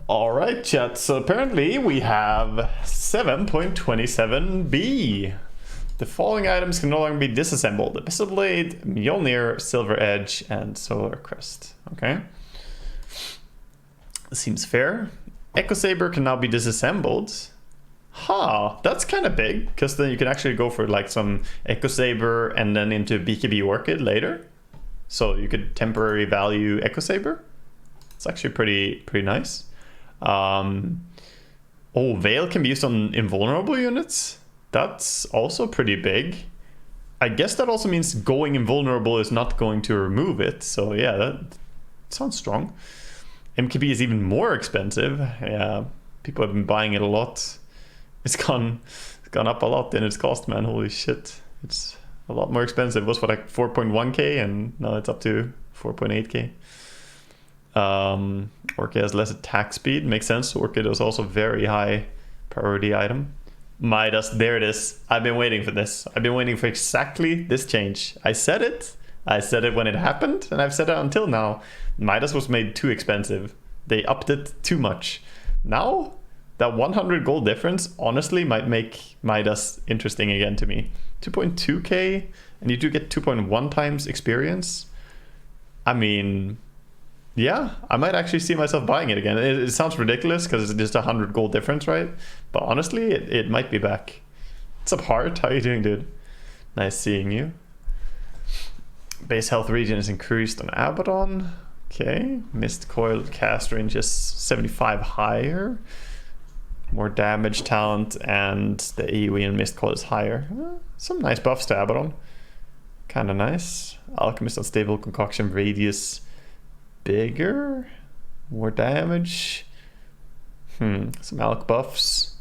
All right, chat. So apparently we have 7.27b. The following items can no longer be disassembled: Abyssal Blade, Mjolnir, Silver Edge, and Solar Crest. Okay. Seems fair. Echo Saber can now be disassembled. That's kind of big, because then you can actually go for like some Echo Saber and then into BKB Orchid later. So you could temporary value Echo Saber. It's actually pretty nice. Veil can be used on invulnerable units. That's also pretty big. I guess that also means going invulnerable is not going to remove it. So yeah, that sounds strong. MKB is even more expensive. Yeah, people have been buying it a lot. It's gone up a lot in its cost, man. Holy shit. It's a lot more expensive. It was for like 4.1k and now it's up to 4.8k. Orchid has less attack speed. Makes sense. Orchid is also very high priority item. Midas, there it is. I've been waiting for this. I've been waiting for exactly this change. I said it when it happened, and I've said it until now. Midas was made too expensive. They upped it too much. Now, that 100 gold difference honestly might make Midas interesting again to me. 2.2k, and you do get 2.1 times experience. I mean, yeah, I might actually see myself buying it again. It sounds ridiculous because it's just 100 gold difference, right? But honestly, it might be back. What's up, Heart? How you doing, dude? Nice seeing you. Base health regen is increased on Abaddon. Okay. Mist Coil cast range is 75 higher. More damage talent, and the AoE and Mist Coil is higher. Some nice buffs to Abaddon. Kind of nice. Alchemist Unstable Concoction radius bigger. More damage. Some alch buffs.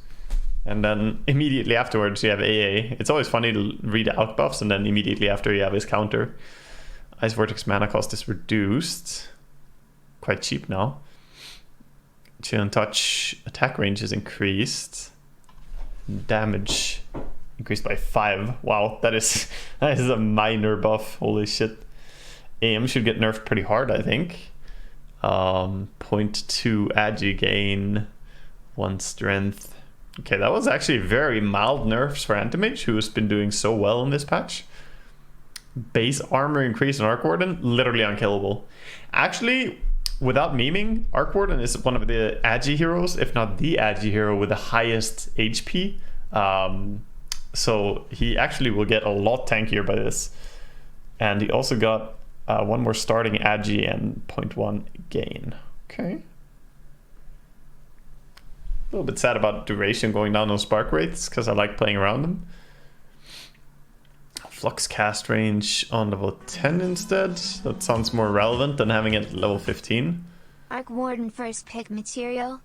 And then immediately afterwards you have AA. It's always funny to read the alch buffs and then immediately after you have his counter. Ice Vortex mana cost is reduced. Quite cheap now. Chill and Touch attack range is increased. Damage increased by 5. Wow, that is a minor buff. Holy shit. Aim should get nerfed pretty hard, I think. 0.2 agi gain, 1 strength. Okay, that was actually very mild nerfs for Antimage, who has been doing so well in this patch. Base armor increase on Arc Warden, literally unkillable. Actually, without memeing, Arc Warden is one of the agi heroes, if not the agi hero with the highest HP. So he actually will get a lot tankier by this. And he also got one more starting agi and 0.1 gain. Okay. A little bit sad about duration going down on spark rates because I like playing around them. Flux cast range on level 10 instead. That sounds more relevant than having it at level 15. Arc Warden first pick material.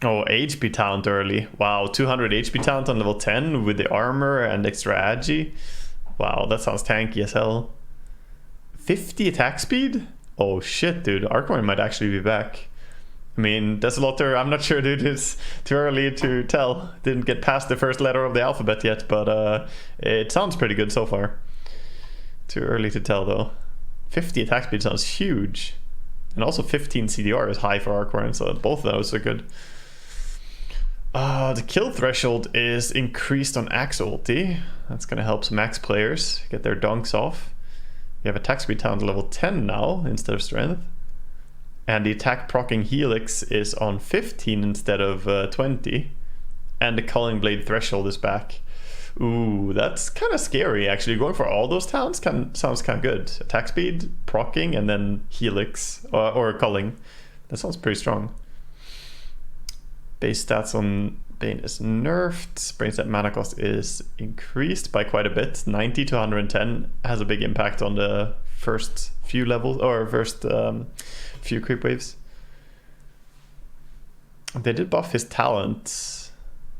Oh, HP talent early. Wow, 200 HP talent on level 10 with the armor and extra agi. Wow, that sounds tanky as hell. 50 attack speed? Oh shit, dude. Arc Warden might actually be back. I mean, Desolator, I'm not sure, dude. It's too early to tell. Didn't get past the first letter of the alphabet yet, but it sounds pretty good so far. Too early to tell, though. 50 attack speed sounds huge. And also 15 CDR is high for Arc Warden, so both of those are good. The kill threshold is increased on Axe ulti. That's going to help some Axe players get their dunks off. You have attack speed talent level 10 now instead of strength. And the attack proccing helix is on 15 instead of 20. And the Culling Blade threshold is back. Ooh, that's kind of scary actually. Going for all those talents sounds kind of good. Attack speed, proccing, and then helix or culling. That sounds pretty strong. Base stats on Bane is nerfed. Brain stat mana cost is increased by quite a bit. 90 to 110 has a big impact on the first few levels, or first few creep waves. They did buff his talent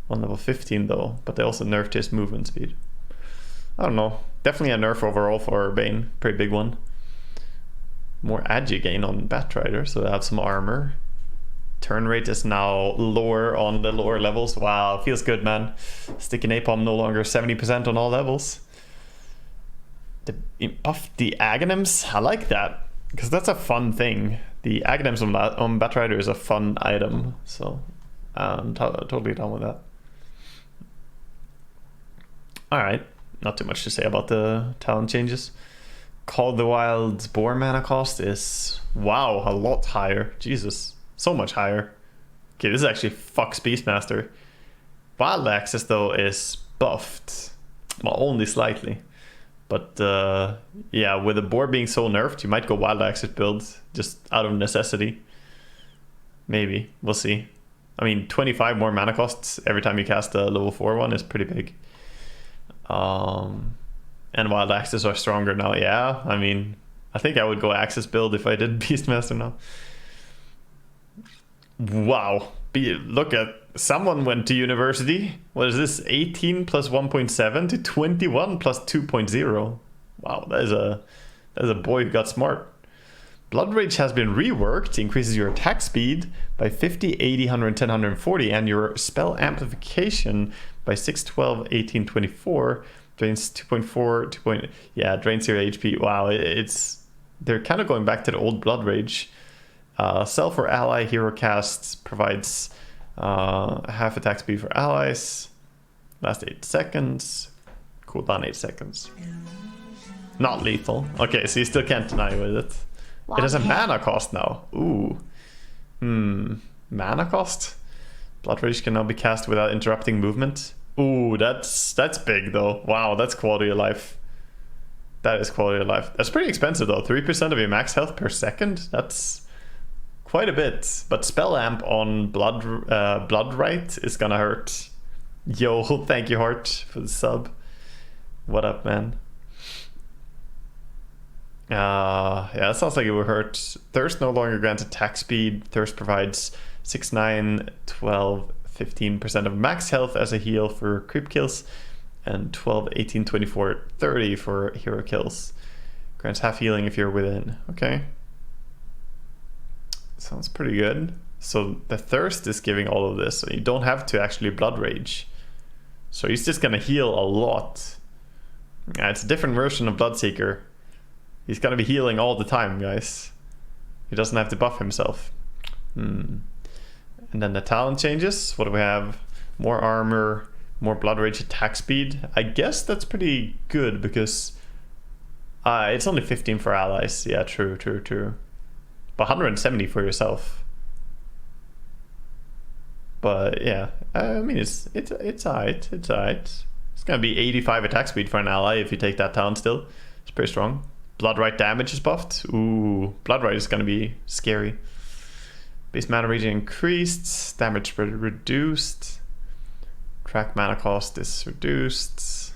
on level 15 though, but they also nerfed his movement speed. I don't know. Definitely a nerf overall for Bane. Pretty big one. More agi gain on Batrider, so they have some armor. Turn rate is now lower on the lower levels. Wow, feels good, man. Sticky Napalm no longer 70% on all levels. Buff the Aghanims, I like that. Because that's a fun thing. The Aghanim's on Batrider is a fun item, so I'm totally done with that. Alright, not too much to say about the talent changes. Call the Wild's Boar mana cost is, wow, a lot higher. Jesus, so much higher. Okay, this is actually fucks Beastmaster. Wild Access, though, is buffed. Well, only slightly. But yeah, with the boar being so nerfed, you might go Wild Access build just out of necessity. Maybe, we'll see. I mean, 25 more mana costs every time you cast a level 4 one is pretty big. And Wild Axes are stronger now. Yeah, I mean, I think I would go Axis build if I did Beastmaster now. Wow, look at, someone went to university. What is this? 18 plus 1.7 to 21 plus 2.0. Wow, that is a boy who got smart. Blood Rage has been reworked, increases your attack speed by 50, 80, 110, 140, and your spell amplification by 6, 12, 18, 24. Drains 2.4, yeah, drains your HP. Wow, they're kind of going back to the old Blood Rage. Self or ally hero casts provides half attack speed for allies. Last 8 seconds. Cooldown 8 seconds. Not lethal. Okay, so you still can't deny with it. It has a mana cost now. Ooh. Mana cost? Blood Rage can now be cast without interrupting movement. Ooh, that's big though. Wow, that's quality of life. That is quality of life. That's pretty expensive though. 3% of your max health per second. That's quite a bit. But spell amp on blood right is gonna hurt. Yo, thank you, Heart, for the sub. What up, man? Yeah, it sounds like it would hurt. Thirst no longer grants attack speed. Thirst provides 6, 9, 12, 15% of max health as a heal for creep kills, and 12, 18, 24, 30 for hero kills. Grants half healing if you're within. Okay. Sounds pretty good. So the Thirst is giving all of this, so you don't have to actually Blood Rage. So he's just gonna heal a lot. It's a different version of Bloodseeker. He's gonna be healing all the time, guys. He doesn't have to buff himself. And then the talent changes. What do we have? More armor, more Blood Rage attack speed. I guess that's pretty good because it's only 15 for allies. Yeah, true. But 170 for yourself. But yeah, I mean it's alright. It's alright. It's gonna be 85 attack speed for an ally if you take that talent still. It's pretty strong. Blood Right damage is buffed. Ooh, Blood Right is gonna be scary. Base mana regen increased, damage spread reduced, track mana cost is reduced,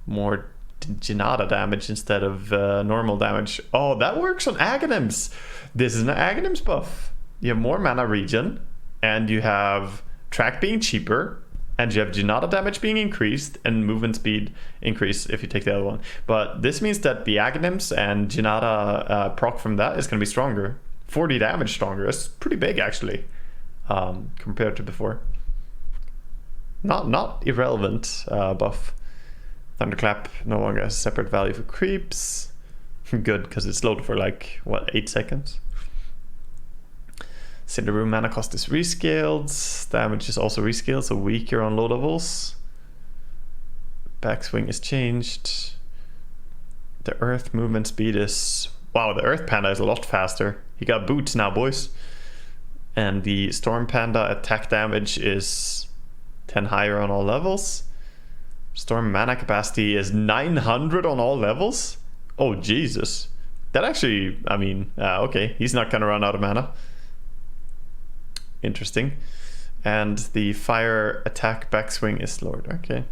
more Janata damage instead of normal damage. Oh, that works on Aghanims. This is an Aghanims buff. You have more mana regen, and you have track being cheaper, and you have Janata damage being increased, and movement speed increase if you take the other one. But this means that the Aghanims and Janata proc from that is going to be stronger. 40 damage stronger. That's pretty big actually, compared to before. Not irrelevant buff. Thunderclap no longer has a separate value for creeps. Good, because it's loaded for like what, 8 seconds. Cinderbrew mana cost is rescaled. Damage is also rescaled, so weaker on low levels. Backswing is changed. The Earth movement speed is, wow, the Earth Panda is a lot faster. He got boots now, boys. And the Storm Panda attack damage is 10 higher on all levels. Storm mana capacity is 900 on all levels. Oh, Jesus. That actually, I mean, okay, he's not gonna run out of mana. Interesting. And the fire attack backswing is lowered. Okay.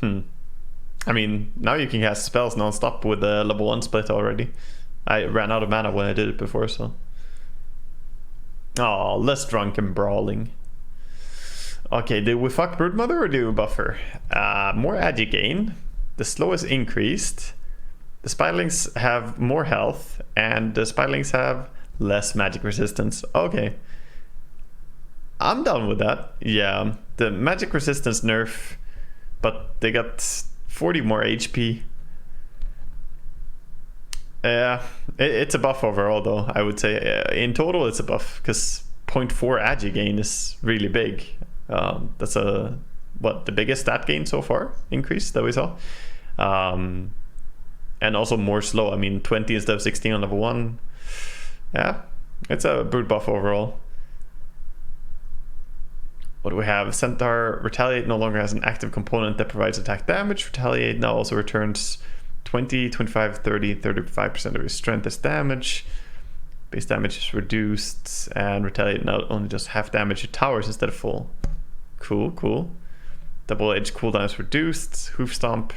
I mean, now you can cast spells non-stop with the level 1 split already. I ran out of mana when I did it before, so. Oh, less drunk and brawling. Okay, do we fuck Broodmother or do we buff her? More agi gain. The slow is increased. The Spiderlings have more health, and the Spiderlings have less magic resistance. Okay. I'm down with that. Yeah, the magic resistance nerf, but they got 40 more HP. Yeah, it's a buff overall, though. I would say in total it's a buff because 0.4 agi gain is really big. That's the biggest stat gain so far increase that we saw, and also more slow. I mean, 20 instead of 16 on level 1. Yeah, it's a brute buff overall. What do we have? Centaur Retaliate no longer has an active component that provides attack damage. Retaliate now also returns 20, 25, 30, 35% of your strength as damage. Base damage is reduced, and Retaliate now only does half damage to towers instead of full. Cool, cool. Double edge cooldown is reduced. Hoof Stomp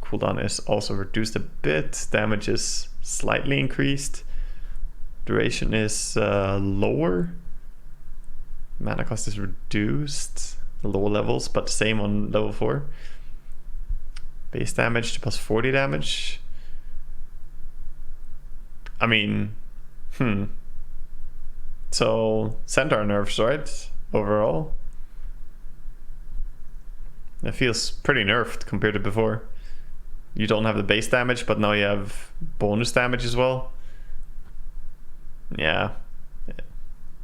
cooldown is also reduced a bit. Damage is slightly increased. Duration is lower. Mana cost is reduced. Lower levels, but same on level 4. Base damage to plus 40 damage. I mean, So, Centaur nerfs, right? Overall. It feels pretty nerfed compared to before. You don't have the base damage, but now you have bonus damage as well. Yeah.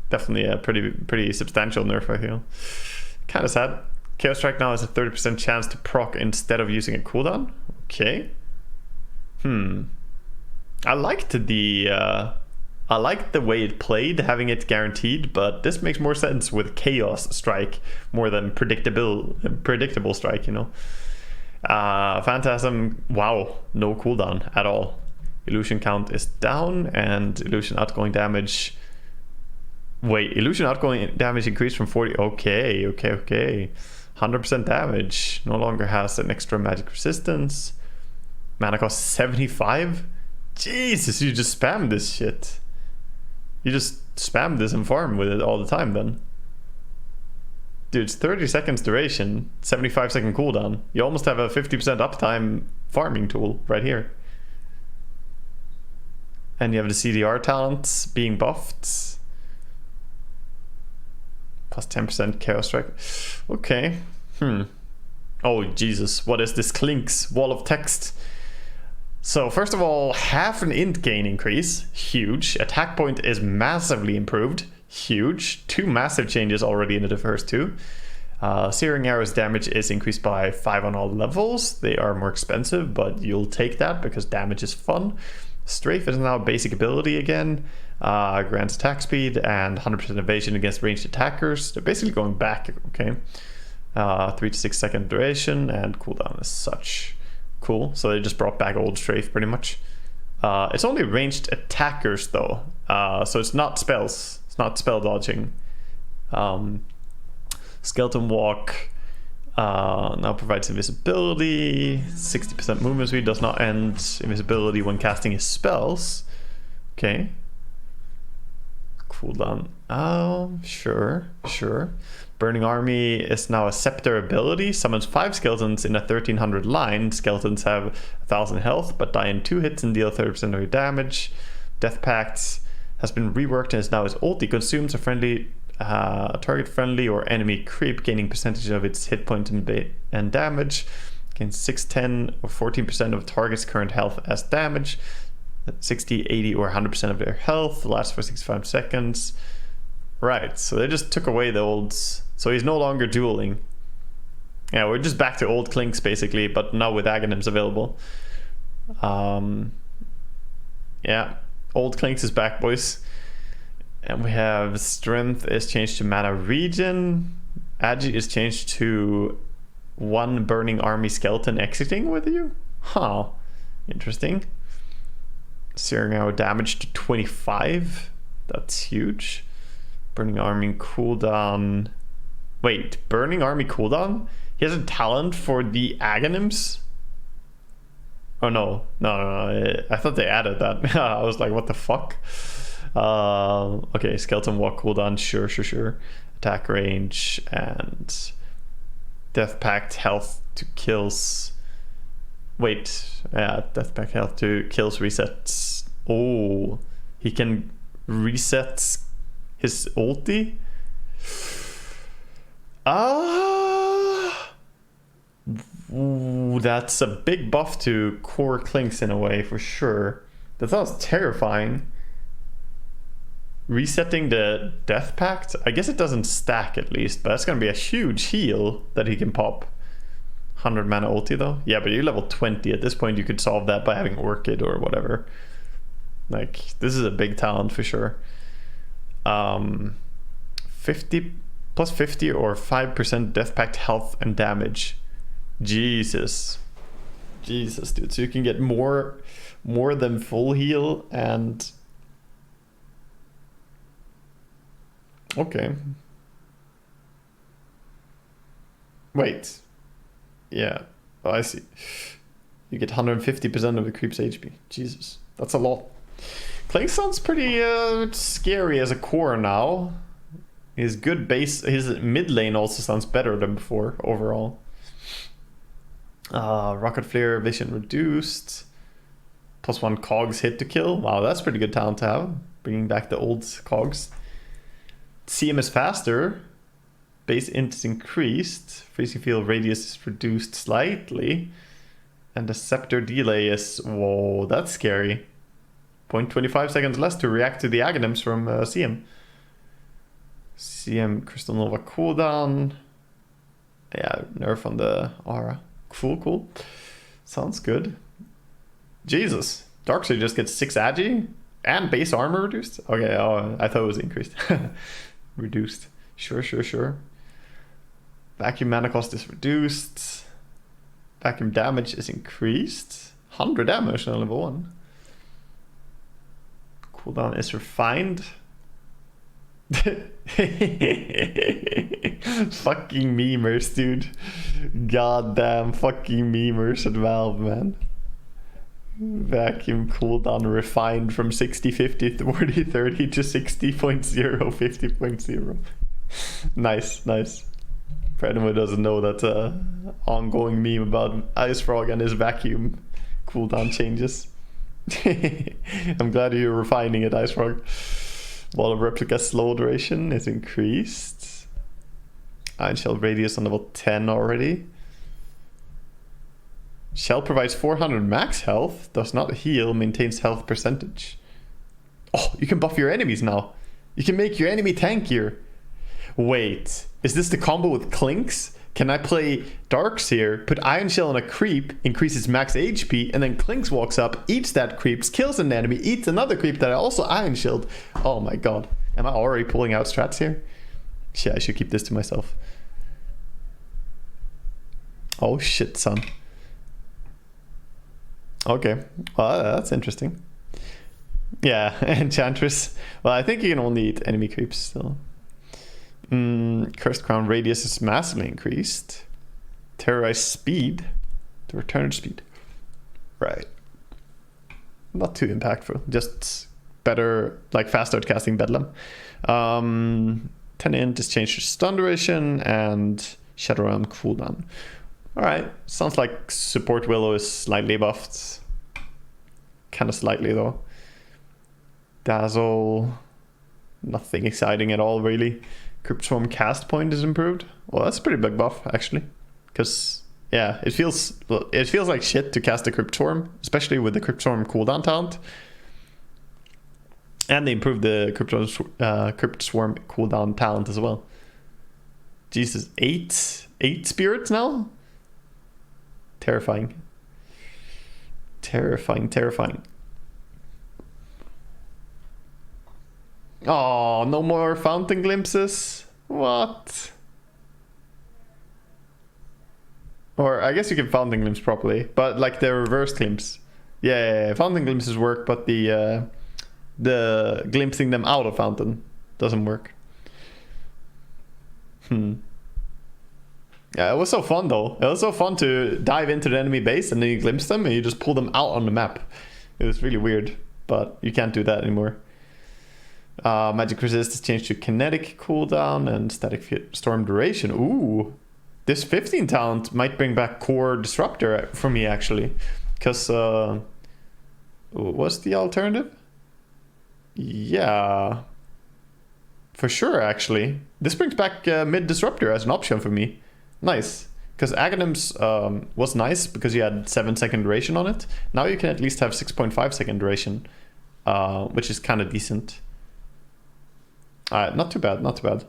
Definitely a pretty substantial nerf, I feel. Kind of sad. Chaos Strike now has a 30% chance to proc instead of using a cooldown. Okay. I liked the way it played, having it guaranteed, but this makes more sense with Chaos Strike more than predictable Strike, you know. Phantasm, wow, no cooldown at all. Illusion count is down, and illusion outgoing damage. Wait, illusion outgoing damage increased from 40. Okay. 100% damage. No longer has an extra magic resistance. Mana cost 75. Jesus, you just spam this shit. You just spam this and farm with it all the time then. Dude, it's 30 seconds duration, 75-second cooldown. You almost have a 50% uptime farming tool right here. And you have the CDR talents being buffed. Plus 10% Chaos Strike. Okay. Oh, Jesus. What is this? Clinks. Wall of text. So, first of all, half an int gain increase. Huge. Attack point is massively improved. Huge. 2 massive changes already in the first 2. Searing Arrow's damage is increased by 5 on all levels. They are more expensive, but you'll take that because damage is fun. Strafe is now a basic ability again. Grants attack speed and 100% evasion against ranged attackers. They're basically going back, okay? 3 to 6 second duration and cooldown as such. Cool. So they just brought back old strafe pretty much. It's only ranged attackers though. So it's not spells. It's not spell dodging. Skeleton Walk now provides invisibility. 60% movement speed, does not end invisibility when casting his spells. Okay. Cooldown. Oh, sure. Burning Army is now a scepter ability. Summons 5 skeletons in a 1300 line. Skeletons have 1000 health, but die in 2 hits and deal 30% of your damage. Death Pact has been reworked and is now its ulti. Consumes a friendly, target friendly or enemy creep, gaining percentage of its hit point and damage. Gains 6, 10, or 14% of target's current health as damage. 60, 80, or 100% of their health. Lasts for 65 seconds. Right, so they just took away the olds. So he's no longer dueling. Yeah, we're just back to old Clinks basically, but now with Aghanims available. Yeah, old Clinks is back, boys. And we have Strength is changed to Mana Regen. Agi is changed to 1 Burning Army skeleton exiting with you. Huh, interesting. Searing Arrow damage to 25. That's huge. Burning Army cooldown. Wait, Burning Army cooldown? He has a talent for the Aghanims? Oh no. I thought they added that. I was like, what the fuck? Okay, Skeleton Walk cooldown. Sure. Attack range and Death Pact health to kills. Wait, yeah, Death Pact health to kills resets. Oh, he can reset his ulti? Ooh, that's a big buff to core clinks in a way, for sure. That sounds terrifying. Resetting the Death Pact? I guess it doesn't stack at least, but that's gonna be a huge heal that he can pop. 100 mana ulti though? Yeah, but you're level 20. At this point you could solve that by having Orchid or whatever. Like, this is a big talent for sure. 50 plus 50 or 5% Death Pact health and damage. Jesus, dude. So you can get more than full heal and... Okay. Wait. Yeah. Oh, I see. You get 150% of the creep's HP. Jesus. That's a lot. Clank sounds pretty scary as a core now. His good base... His mid lane also sounds better than before overall. Rocket Flare, Vision reduced. +1 cogs hit to kill. Wow, that's pretty good talent to have. Bringing back the old cogs. CM is faster. Base int is increased. Freezing field radius is reduced slightly. And the scepter delay is... Whoa, that's scary. 0.25 seconds less to react to the Aghanims from CM. CM Crystal Nova cooldown. Yeah, nerf on the aura. Cool. Sounds good. Jesus. Darkseid just gets 6 agi and base armor reduced? Okay, oh, I thought it was increased. Reduced. Sure. Vacuum mana cost is reduced. Vacuum damage is increased. 100 damage on level 1. Cooldown is refined. Fucking memers, dude. Goddamn fucking memers at Valve, man. Vacuum cooldown refined from 60, 50, 40, 30 to 60.0, 50.0. Nice. For anyone who doesn't know, that's an ongoing meme about Ice Frog and his vacuum cooldown changes. I'm glad you're refining it, Ice Frog. Wall of Replica slow duration is increased. Iron Shell radius on level 10 already. Shell provides 400 max health, does not heal, maintains health percentage. Oh, you can buff your enemies now. You can make your enemy tankier. Wait, is this the combo with Clinks? Can I play Darks here, put Iron Shell on a creep, increases max HP, and then Clinks walks up, eats that creep, kills an enemy, eats another creep that I also Iron Shelled. Oh my god. Am I already pulling out strats here? Shit, I should keep this to myself. Oh shit, son. Okay, well, that's interesting. Yeah, Enchantress. Well, I think you can only eat enemy creeps still. Cursed Crown radius is massively increased. Terrorize speed. The return speed. Right. Not too impactful. Just better, like fast out casting Bedlam. 10 int is changed to stun duration and Shadow Realm cooldown. Alright, sounds like Support Willow is slightly buffed. Kind of slightly though. Dazzle. Nothing exciting at all really. Crypt Swarm cast point is improved. Well, that's a pretty big buff actually. Because yeah, it feels like shit to cast a Crypt Swarm, especially with the Crypt Swarm cooldown talent. And they improved the Crypt Swarm cooldown talent as well. Jesus, 8 spirits now? Terrifying. Oh, no more fountain glimpses? What? Or I guess you can fountain glimpse properly, but like the reverse glimpse. Yeah, fountain glimpses work, but the glimpsing them out of fountain doesn't work. Yeah, it was so fun though. It was so fun to dive into the enemy base and then you glimpse them and you just pull them out on the map. It was really weird, but you can't do that anymore. Magic resist is changed to kinetic cooldown and static storm duration. Ooh, this 15 talent might bring back core disruptor for me actually, because what's the alternative? Yeah, for sure actually. This brings back mid disruptor as an option for me. Nice, Because Aghanims was nice because you had 7-second duration on it. Now you can at least have 6.5-second duration, which is kind of decent. Not too bad, not too bad.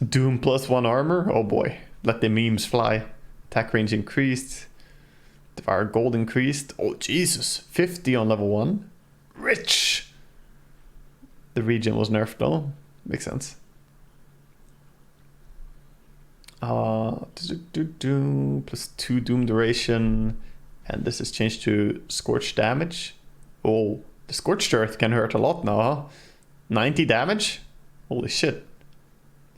Doom plus 1 armor, oh boy. Let the memes fly. Attack range increased. Devour gold increased. Oh Jesus, 50 on level 1. Rich! The regen was nerfed though. Makes sense. Plus 2 doom duration. And this is changed to scorched damage. Oh, the scorched earth can hurt a lot now, huh? 90 damage? Holy shit.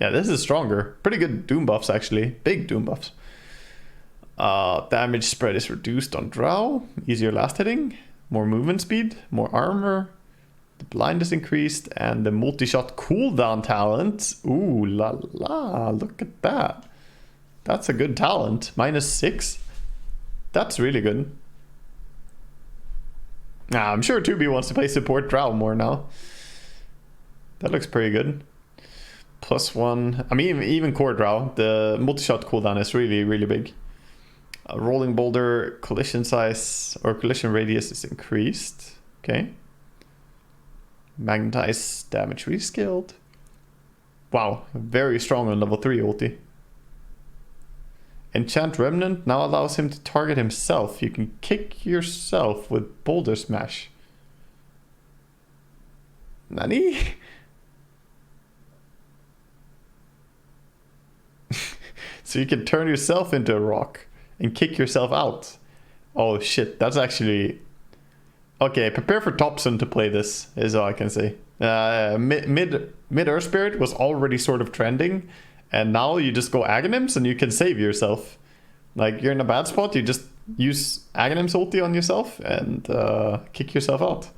Yeah, this is stronger. Pretty good doom buffs actually. Big doom buffs. Damage spread is reduced on Drow. Easier last hitting. More movement speed. More armor. The blind is increased. And the multi-shot cooldown talent. Ooh la la. Look at that. That's a good talent. -6. That's really good. I'm sure 2B wants to play support Drow more now. That looks pretty good. +1. I mean, even core Drow, the multi-shot cooldown is really, really big. Rolling boulder, collision size or collision radius is increased. Okay. Magnetize damage rescaled. Wow, very strong on level 3 ulti. Enchant Remnant now allows him to target himself. You can kick yourself with Boulder Smash. Nani? So you can turn yourself into a rock and kick yourself out. Oh shit, that's actually... Okay, prepare for Thompson to play this, is all I can say. Mid Earth Spirit was already sort of trending, and now you just go Aghanims and you can save yourself. Like, you're in a bad spot, you just use Aghanim's ulti on yourself and kick yourself out.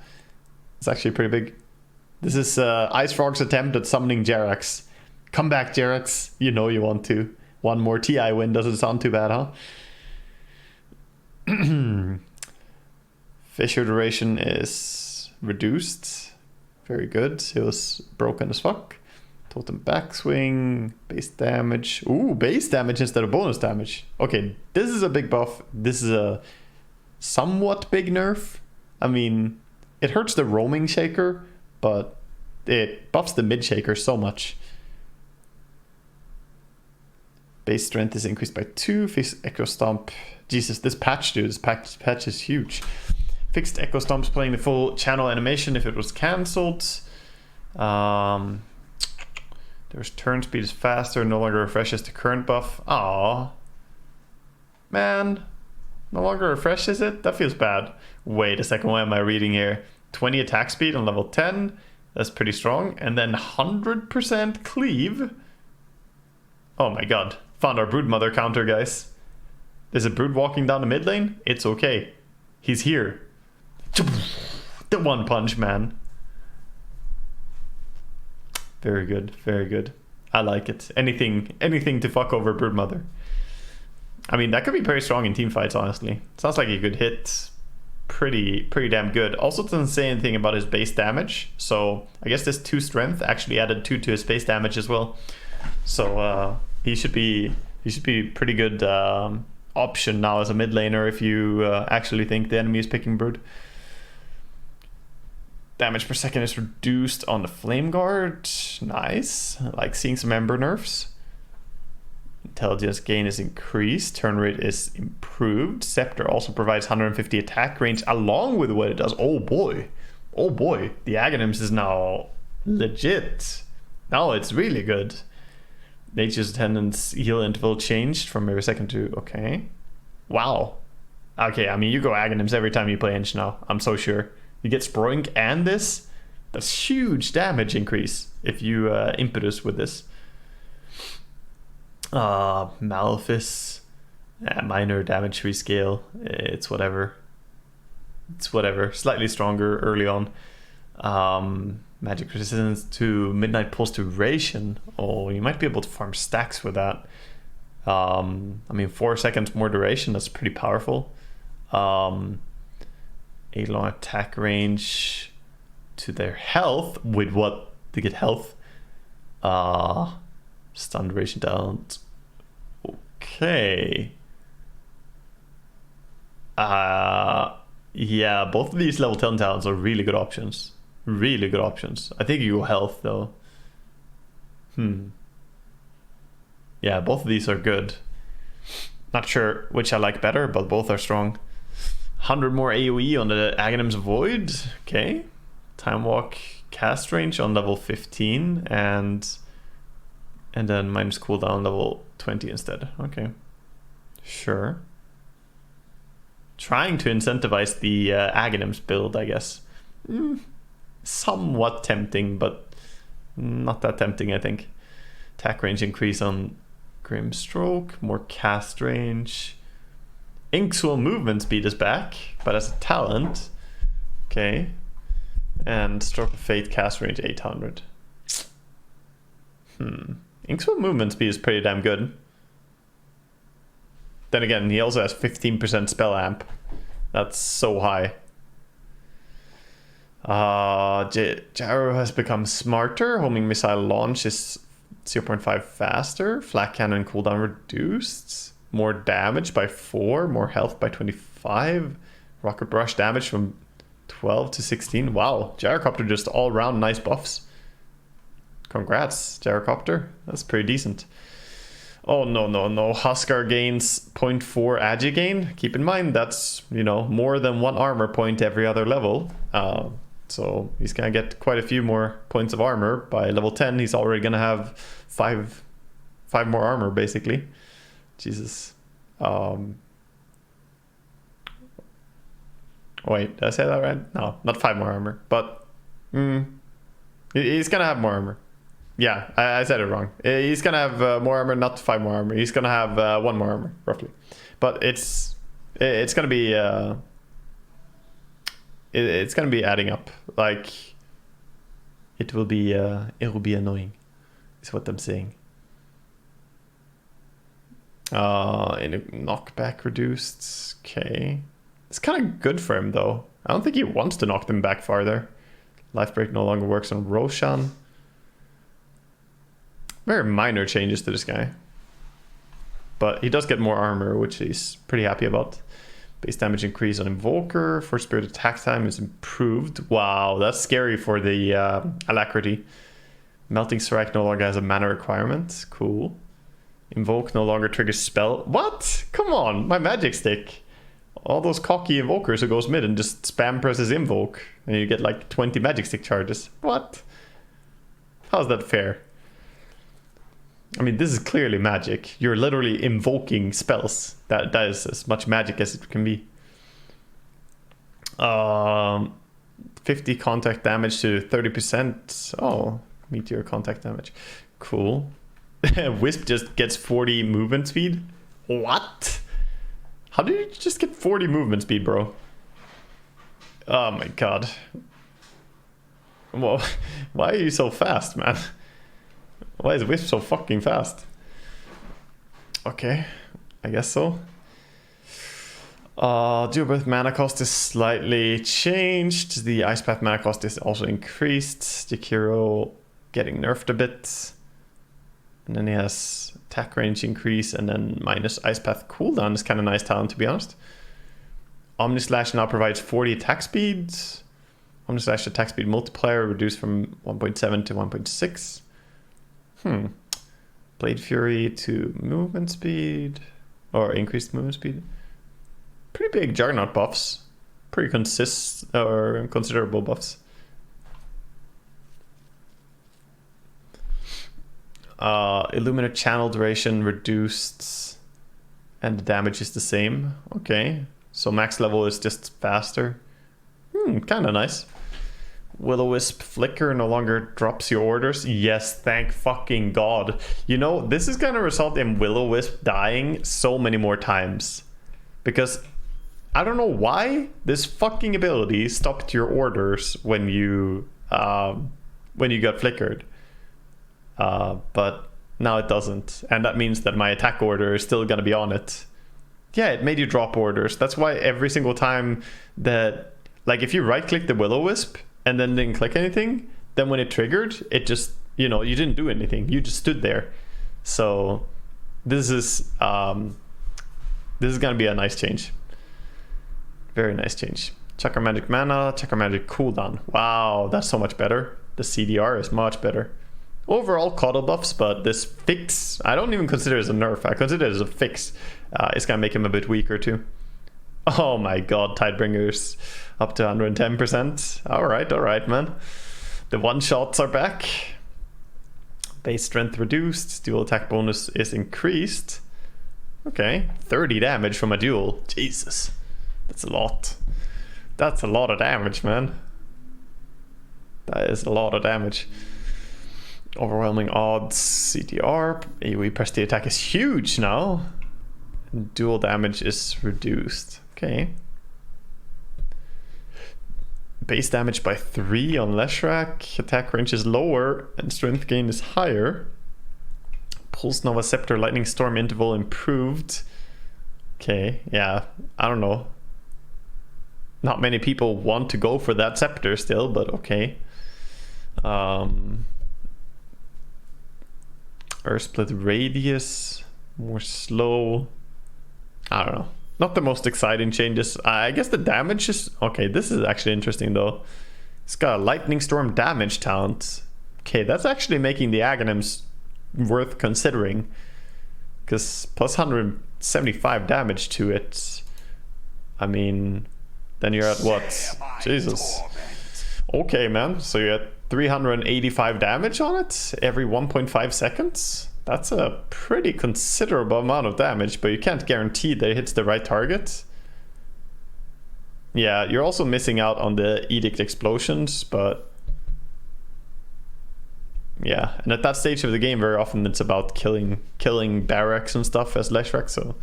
It's actually pretty big. This is Ice Frog's attempt at summoning Jerax. Come back, Jerax. You know you want to. One more TI win doesn't sound too bad, huh? Fissure duration is reduced. Very good. It was broken as fuck. Totem backswing. Base damage. Ooh, base damage instead of bonus damage. Okay, this is a big buff. This is a somewhat big nerf. I mean, it hurts the roaming shaker, but it buffs the mid shaker so much. Base strength is increased by 2. Fixed Echo Stomp. Jesus, this patch, dude. This patch is huge. Fixed Echo Stomp's playing the full channel animation if it was cancelled. There's turn speed is faster. No longer refreshes the current buff. Aww. Man. No longer refreshes it? That feels bad. Wait a second. What am I reading here? 20 attack speed on level 10. That's pretty strong. And then 100% cleave. Oh my god. Found our Broodmother counter, guys. There's a Brood walking down the mid lane. It's okay. He's here. The one punch, man. Very good. Very good. I like it. Anything to fuck over Broodmother. I mean, that could be very strong in team fights, honestly. Sounds like he could hit pretty damn good. Also doesn't say anything about his base damage. So I guess this 2 strength actually added 2 to his base damage as well. So he should be pretty good option now as a mid laner if you actually think the enemy is picking Brood. Damage per second is reduced on the Flame Guard. Nice. I like seeing some Ember nerfs. Intelligence gain is increased. Turn rate is improved. Scepter also provides 150 attack range along with what it does. Oh boy. Oh boy. The Aghanims is now legit. Now it's really good. Nature's attendance heal interval changed from every second to... Okay. Wow. Okay, I mean, you go Aghanims every time you play Inch now. I'm so sure. You get Sproink and this. That's huge damage increase if you impetus with this. Malefice. Minor damage rescale. It's whatever. It's whatever. Slightly stronger early on. Magic resistance to Midnight Pulse duration. Oh, you might be able to farm stacks with that. I mean, 4 seconds more duration. That's pretty powerful. A long attack range to their health. With what to get health? Stun duration down. Okay. Yeah, both of these level 10 talents are really good options. Really good options. I think you go health though. Yeah, both of these are good. Not sure which I like better, but both are strong. 100 more AoE on the Aghanim's Void. Okay. Time Walk cast range on level 15 and then minus cooldown level 20 instead. Okay. Sure. Trying to incentivize the Aghanim's build, I guess. Somewhat tempting, but not that tempting, I think. Attack range increase on Grimstroke, more cast range. Inkswell movement speed is back, but as a talent. Okay. And Stroke of Fate cast range 800. Inkswell movement speed is pretty damn good. Then again, he also has 15% spell amp. That's so high. Gyro has become smarter. Homing missile launch is 0.5 faster. Flak cannon cooldown reduced. More damage by 4. More health by 25. Rocket brush damage from 12 to 16. Wow, Gyrocopter just all round nice buffs. Congrats, Gyrocopter. That's pretty decent. Oh, no. Huskar gains 0.4 agi gain. Keep in mind that's, more than 1 armor point every other level. So he's gonna get quite a few more points of armor. By level 10, he's already gonna have 5 more armor, basically. Jesus. Wait, did I say that right? No, not 5 more armor, but he's gonna have more armor. Yeah, I said it wrong. He's gonna have more armor, not 5 more armor. He's gonna have 1 more armor, roughly. But it's gonna be it's gonna be adding up. Like it will be annoying, is what I'm saying. Knockback reduced. Okay, it's kind of good for him though. I don't think he wants to knock them back farther. Life break no longer works on Roshan. Very minor changes to this guy, but he does get more armor, which he's pretty happy about. Base damage increase on Invoker. Force Spirit attack time is improved. Wow, that's scary for the Alacrity. Melting Strike no longer has a mana requirement. Cool. Invoke no longer triggers spell. What? Come on, my magic stick. All those cocky invokers who goes mid and just spam presses invoke, and you get like 20 magic stick charges. What? How's that fair? I mean, this is clearly magic. You're literally invoking spells. That is as much magic as it can be. 50 contact damage to 30%. Oh, meteor contact damage. Cool. Wisp just gets 40 movement speed. What? How did you just get 40 movement speed, bro? Oh my god. Well, why are you so fast, man? Why is Wisp so fucking fast? Okay, I guess so. Dual Breath mana cost is slightly changed. The Ice Path mana cost is also increased. Jakiro getting nerfed a bit. And then he has attack range increase and then minus Ice Path cooldown is kind of nice talent, to be honest. Omnislash now provides 40 attack speeds. Omnislash attack speed multiplier reduced from 1.7 to 1.6. Blade Fury to movement speed, or increased movement speed. Pretty big Juggernaut buffs. Pretty considerable buffs. Illuminate channel duration reduced, and the damage is the same. Okay, so max level is just faster. Kind of nice. Will-O-Wisp Flicker no longer drops your orders. Yes, thank fucking god. This is gonna result in Will-O-Wisp dying so many more times. Because I don't know why this fucking ability stopped your orders when you got flickered. But now it doesn't. And that means that my attack order is still gonna be on it. Yeah, it made you drop orders. That's why every single time that... Like, if you right-click the Will-O-Wisp and then didn't click anything, then when it triggered, it just, you didn't do anything. You just stood there. So This is gonna be a nice change. Very nice change. Chakra Magic Mana, Chakra Magic Cooldown. Wow, that's so much better. The CDR is much better. Overall Coddle buffs, but this fix, I don't even consider it as a nerf. I consider it as a fix. It's gonna make him a bit weaker too. Oh my god, Tidebringer's up to 110%. Alright, man. The one-shots are back. Base strength reduced. Dual attack bonus is increased. Okay, 30 damage from a duel. Jesus. That's a lot. That's a lot of damage, man. That is a lot of damage. Overwhelming odds, CTR. AoE press the attack is huge now. And dual damage is reduced. Okay. Base damage by 3 on Leshrac. Attack range is lower and strength gain is higher. Pulse Nova Scepter Lightning Storm interval improved. Okay, yeah, I don't know. Not many people want to go for that scepter still, but okay. Earth Split Radius, more slow. I don't know. Not the most exciting changes. I guess the damage is... Okay, this is actually interesting though. It's got a Lightning Storm damage talent. Okay, that's actually making the Aghanims worth considering. Because plus 175 damage to it. I mean... Then you're at what? Jesus. Okay, man. So you're at 385 damage on it every 1.5 seconds. That's a pretty considerable amount of damage, but you can't guarantee that it hits the right target. Yeah, you're also missing out on the Edict explosions, but... Yeah, and at that stage of the game, very often it's about killing barracks and stuff as Leshrac, so...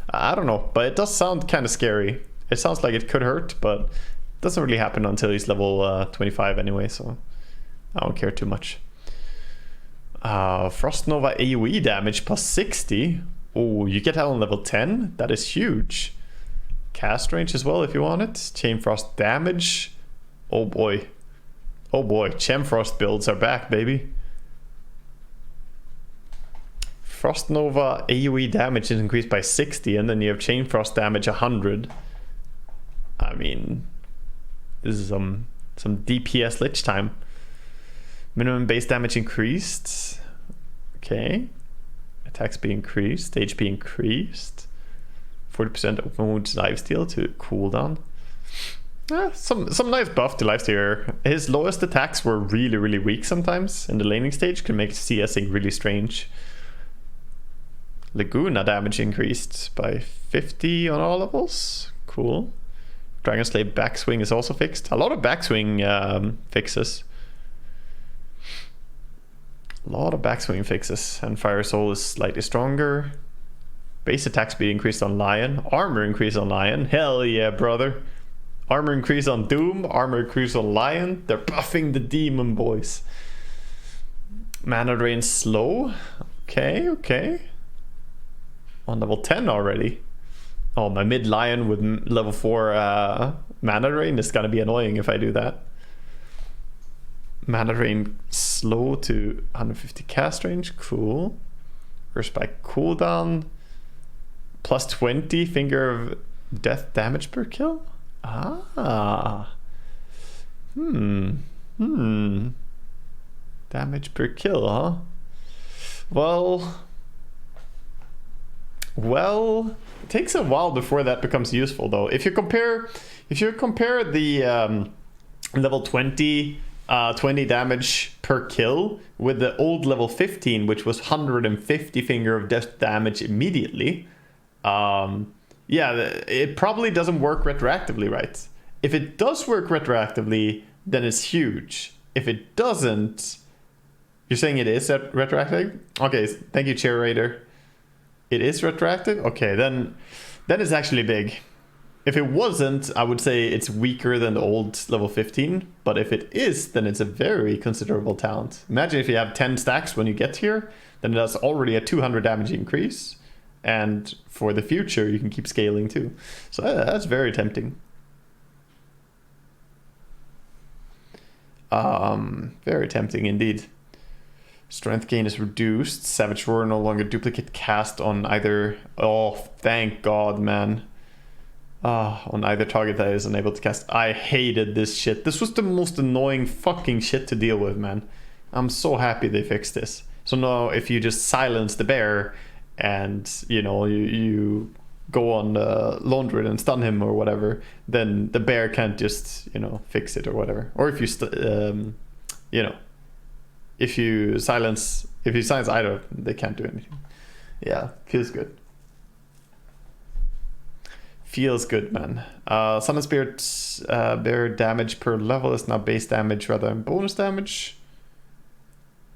I don't know, but it does sound kind of scary. It sounds like it could hurt, but it doesn't really happen until he's level 25 anyway, so I don't care too much. Frost Nova AoE damage plus 60. Oh, you get that on level 10? That is huge. Cast range as well if you want it. Chain Frost damage. Oh boy. Oh boy, Chem Frost builds are back, baby. Frost Nova AoE damage is increased by 60, and then you have Chain Frost damage 100. I mean, this is some DPS Lich time. Minimum base damage increased. Okay. Attack speed increased. HP increased. 40% open wounds lifesteal to cooldown. Some nice buff to lifesteal. His lowest attacks were really weak sometimes in the laning stage. Can make CSing really strange. Laguna damage increased by 50 on all levels. Cool. Dragon Slave backswing is also fixed. A lot of backswing fixes. A lot of backswing fixes. And Fire Soul is slightly stronger. Base attack speed increased on Lion. Armor increased on Lion. Hell yeah, brother. Armor increase on Doom. Armor increase on Lion. They're buffing the demon, boys. Mana drain slow. Okay. On level 10 already. Oh, my mid Lion with level 4 mana drain is gonna be annoying if I do that. Mana drain slow to 150 cast range. Cool. Burst by cooldown. Plus 20 Finger of Death damage per kill. Damage per kill, huh? Well, it takes a while before that becomes useful, though. If you compare the level 20 damage per kill with the old level 15, which was 150 Finger of Death damage immediately, yeah, it probably doesn't work retroactively, right? If it does work retroactively, then it's huge. If it doesn't, you're saying it is retroactive? Okay, thank you, Chair Raider. It is retroactive? Okay, then it's actually big. If it wasn't, I would say it's weaker than the old level 15. But if it is, then it's a very considerable talent. Imagine if you have 10 stacks when you get here, then that's already a 200 damage increase. And for the future, you can keep scaling too. So that's very tempting. Very tempting indeed. Strength gain is reduced. Savage Roar no longer duplicate cast on either... Oh, thank God, man. On either target that is unable to cast. I hated this shit. This was the most annoying fucking shit to deal with, man. I'm so happy they fixed this. So now if you just silence the bear and, you know, you go on Lone Druid and stun him or whatever, then the bear can't just, you know, fix it or whatever. Or if you, you know, if you silence either, they can't do anything. Yeah, feels good. Feels good, man. Sun and Spirit bear damage per level is now base damage rather than bonus damage.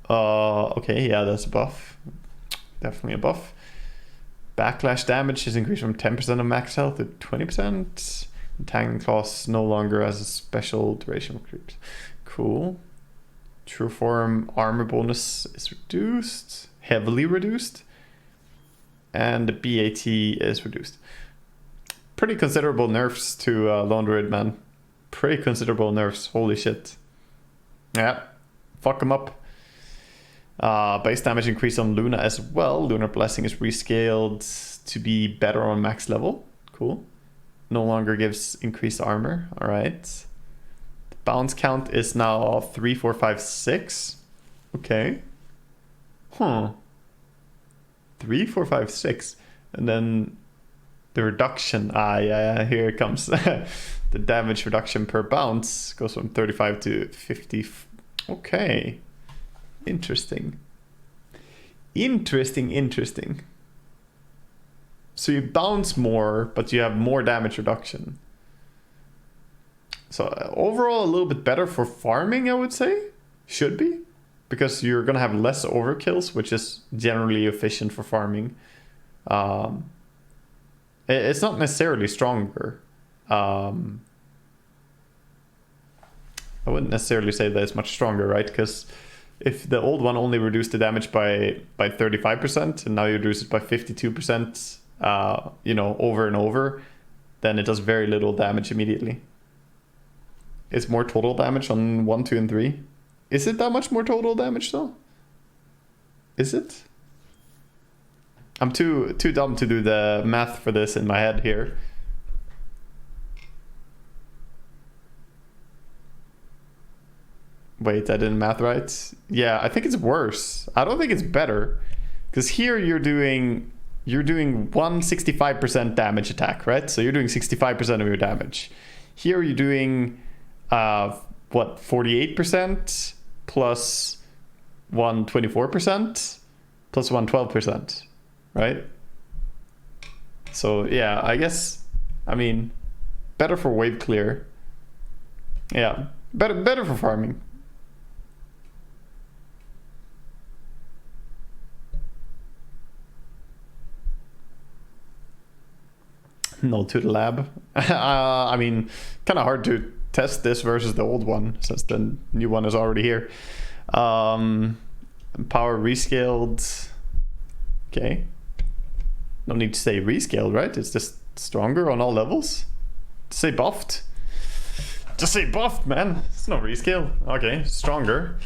Okay, yeah, that's a buff. Definitely a buff. Backlash damage is increased from 10% of max health to 20%. Entangling Claws no longer has a special duration for creeps. Cool. True Form armor bonus is reduced. Heavily reduced. And the BAT is reduced. Pretty considerable nerfs to Lone Druid, man. Pretty considerable nerfs. Holy shit. Yeah. Fuck them up. Base damage increase on Luna as well. Lunar Blessing is rescaled to be better on max level. Cool. No longer gives increased armor. Alright. The bounce count is now 3, 4, 5, 6. Okay. Huh. 3, 4, 5, 6. And then the reduction. Yeah, here it comes. The damage reduction per bounce goes from 35 to 50. Okay. Interesting. Interesting. So you bounce more, but you have more damage reduction. So overall, a little bit better for farming, I would say. Should be. Because you're going to have less overkills, which is generally efficient for farming. It's not necessarily stronger. I wouldn't necessarily say that it's much stronger, right? Because if the old one only reduced the damage by 35%, and now you reduce it by 52%, you know, over and over, then it does very little damage immediately. It's more total damage on 1, 2, and 3. Is it that much more total damage though? Is it? I'm too dumb to do the math for this in my head here. Wait, I didn't math right. Yeah, I think it's worse. I don't think it's better, because here you're doing 165% damage attack, right? So you're doing 65% of your damage. Here you're doing what, 48% plus 124% plus 112%, right? So yeah, I guess, I mean, better for wave clear. Yeah, better for farming. No to the lab. I mean, kind of hard to test this versus the old one since the new one is already here. Power rescaled. Okay. No need to say rescaled, right? It's just stronger on all levels. Just say buffed. Just say buffed, man. It's no rescale. Okay, stronger.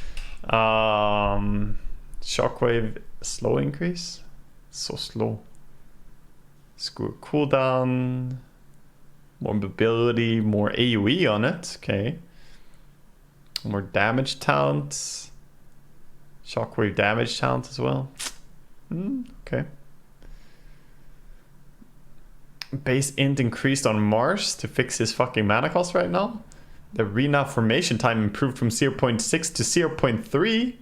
Shockwave slow increase. So slow. Screw cooldown, more mobility, more AoE on it. Okay. More damage talent. Shockwave damage talent as well. Okay. Base int increased on Mars to fix his fucking mana cost right now. The Rena formation time improved from 0.6 to 0.3.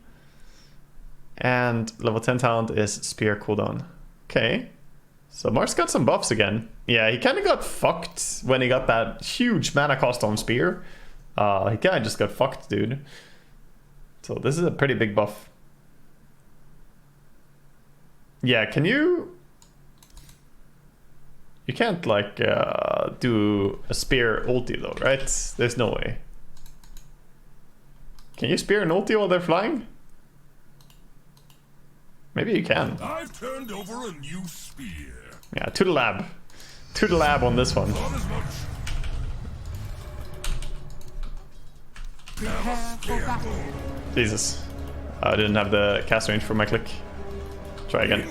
And level 10 talent is spear cooldown. Okay. So Mars got some buffs again. Yeah, he kind of got fucked when he got that huge mana cost on spear. He kind of just got fucked, dude. So this is a pretty big buff. Yeah, can you... You can't, like, do a spear ulti, though, right? There's no way. Can you spear an ulti while they're flying? Maybe you can. I've turned over a new spear. Yeah, to the lab. To the lab on this one. Jesus. I didn't have the cast range for my click. Try again.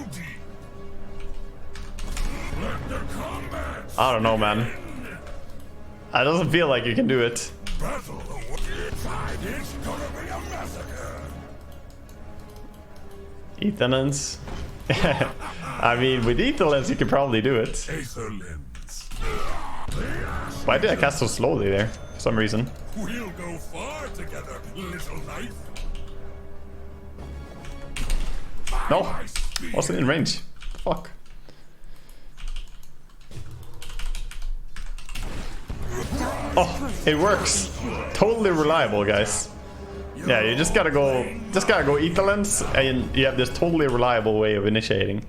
I don't know, man. It doesn't feel like you can do it. Ethanans. I mean, with Ethanans you could probably do it. Why did I cast so slowly there? For some reason. We'll go far together, little life. No, wasn't in range. Fuck. Oh, it works. Totally reliable, guys. Yeah, you just gotta go Ethelens, and you have this totally reliable way of initiating.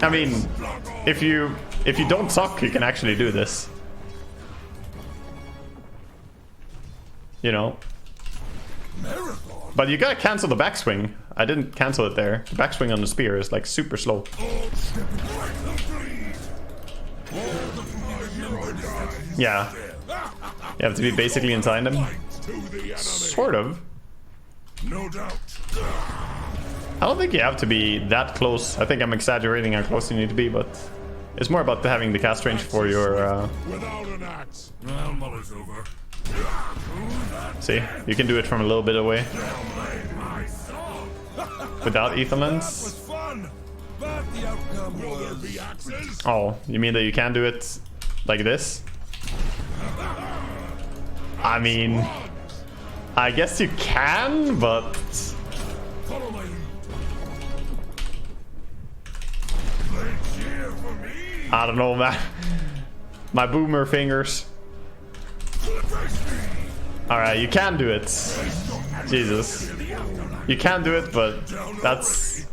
I mean, if you don't suck, you can actually do this. You know. But you gotta cancel the backswing. I didn't cancel it there. The backswing on the spear is like super slow. Yeah. You have to be basically inside them. Sort of. No doubt. I don't think you have to be that close. I think I'm exaggerating how close you need to be, but it's more about having the cast range for your... Without an axe. Well, muller's over. See, you can do it from a little bit away. Without Ethelens. Oh, you mean that you can do it like this? I mean, I guess you can, but... I don't know, man. My boomer fingers. Alright, you can do it. Jesus. You can do it, but that's...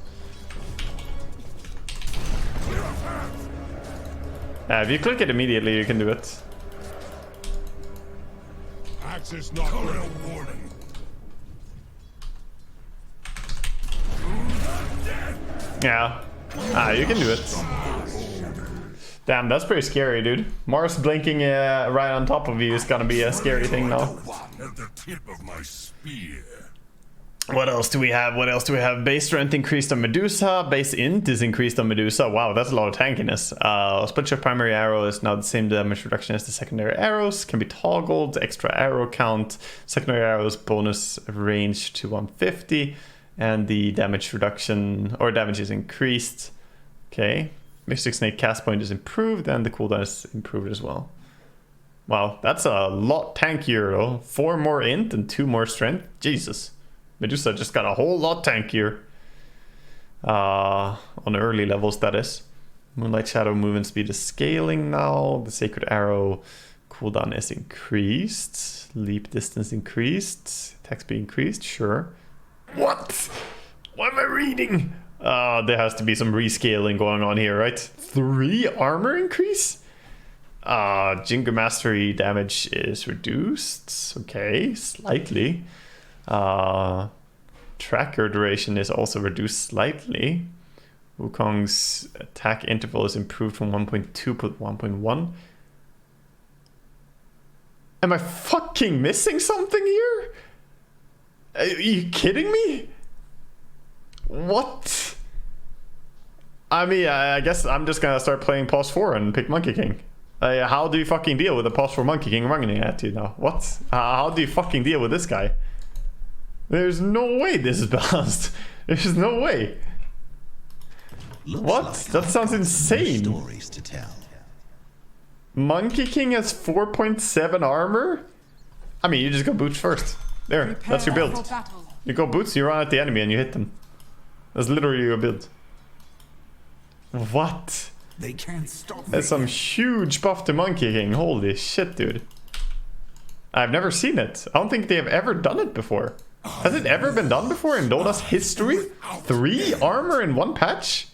if you click it immediately, you can do it. Access not a warning. Yeah. You can do it. Damn, that's pretty scary, dude. Mars blinking right on top of you is gonna be a scary thing now. At the tip of my spear. What else do we have? What else do we have? Base strength increased on Medusa. Base int is increased on Medusa. Wow, that's a lot of tankiness. Split shot primary arrow is now the same damage reduction as the secondary arrows. Can be toggled. Extra arrow count. Secondary arrows bonus range to 150. And the damage reduction or damage is increased. Okay. Mystic Snake cast point is improved and the cooldown is improved as well. Wow, that's a lot tankier though. 4 more int and 2 more strength. Jesus. Medusa just got a whole lot tankier. On early levels, that is. Moonlight Shadow movement speed is scaling now. The Sacred Arrow cooldown is increased. Leap distance increased. Attack speed increased, sure. What? What am I reading? There has to be some rescaling going on here, right? 3 armor increase? Jingo Mastery damage is reduced. Okay, slightly. Tracker duration is also reduced slightly. Wukong's attack interval is improved from 1.2 to 1.1. Am I fucking missing something here? Are you kidding me? What? I mean, I guess I'm just gonna start playing pause 4 and pick Monkey King. How do you fucking deal with the pause 4 Monkey King running at you now? What? How do you fucking deal with this guy? There's no way this is balanced. There's no way. What? That sounds insane. Stories to tell. Monkey King has 4.7 armor? I mean, you just go boots first. There, that's your build. You go boots, you run at the enemy and you hit them. That's literally your build. What? They can't stop me. That's some huge buff to Monkey King. Holy shit, dude. I've never seen it. I don't think they have ever done it before. Has it ever been done before in Dota's history? 3 armor in 1 patch?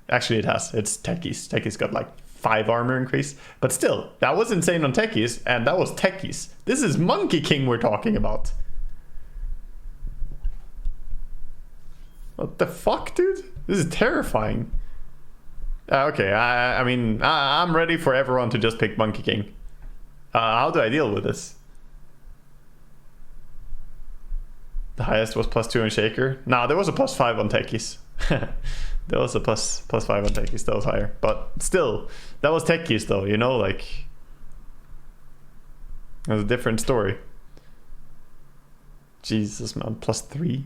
Actually, it has. It's Techies. Techies got like 5 armor increase. But still, that was insane on Techies, and that was Techies. This is Monkey King we're talking about. What the fuck, dude? This is terrifying. Okay, I mean, I'm ready for everyone to just pick Monkey King. How do I deal with this? The highest was +2 on Shaker. Nah, there was a +5 on Techies. There was a +5 on Techies. That was higher. But still, that was Techies though, you know, like... It was a different story. Jesus, man, +3.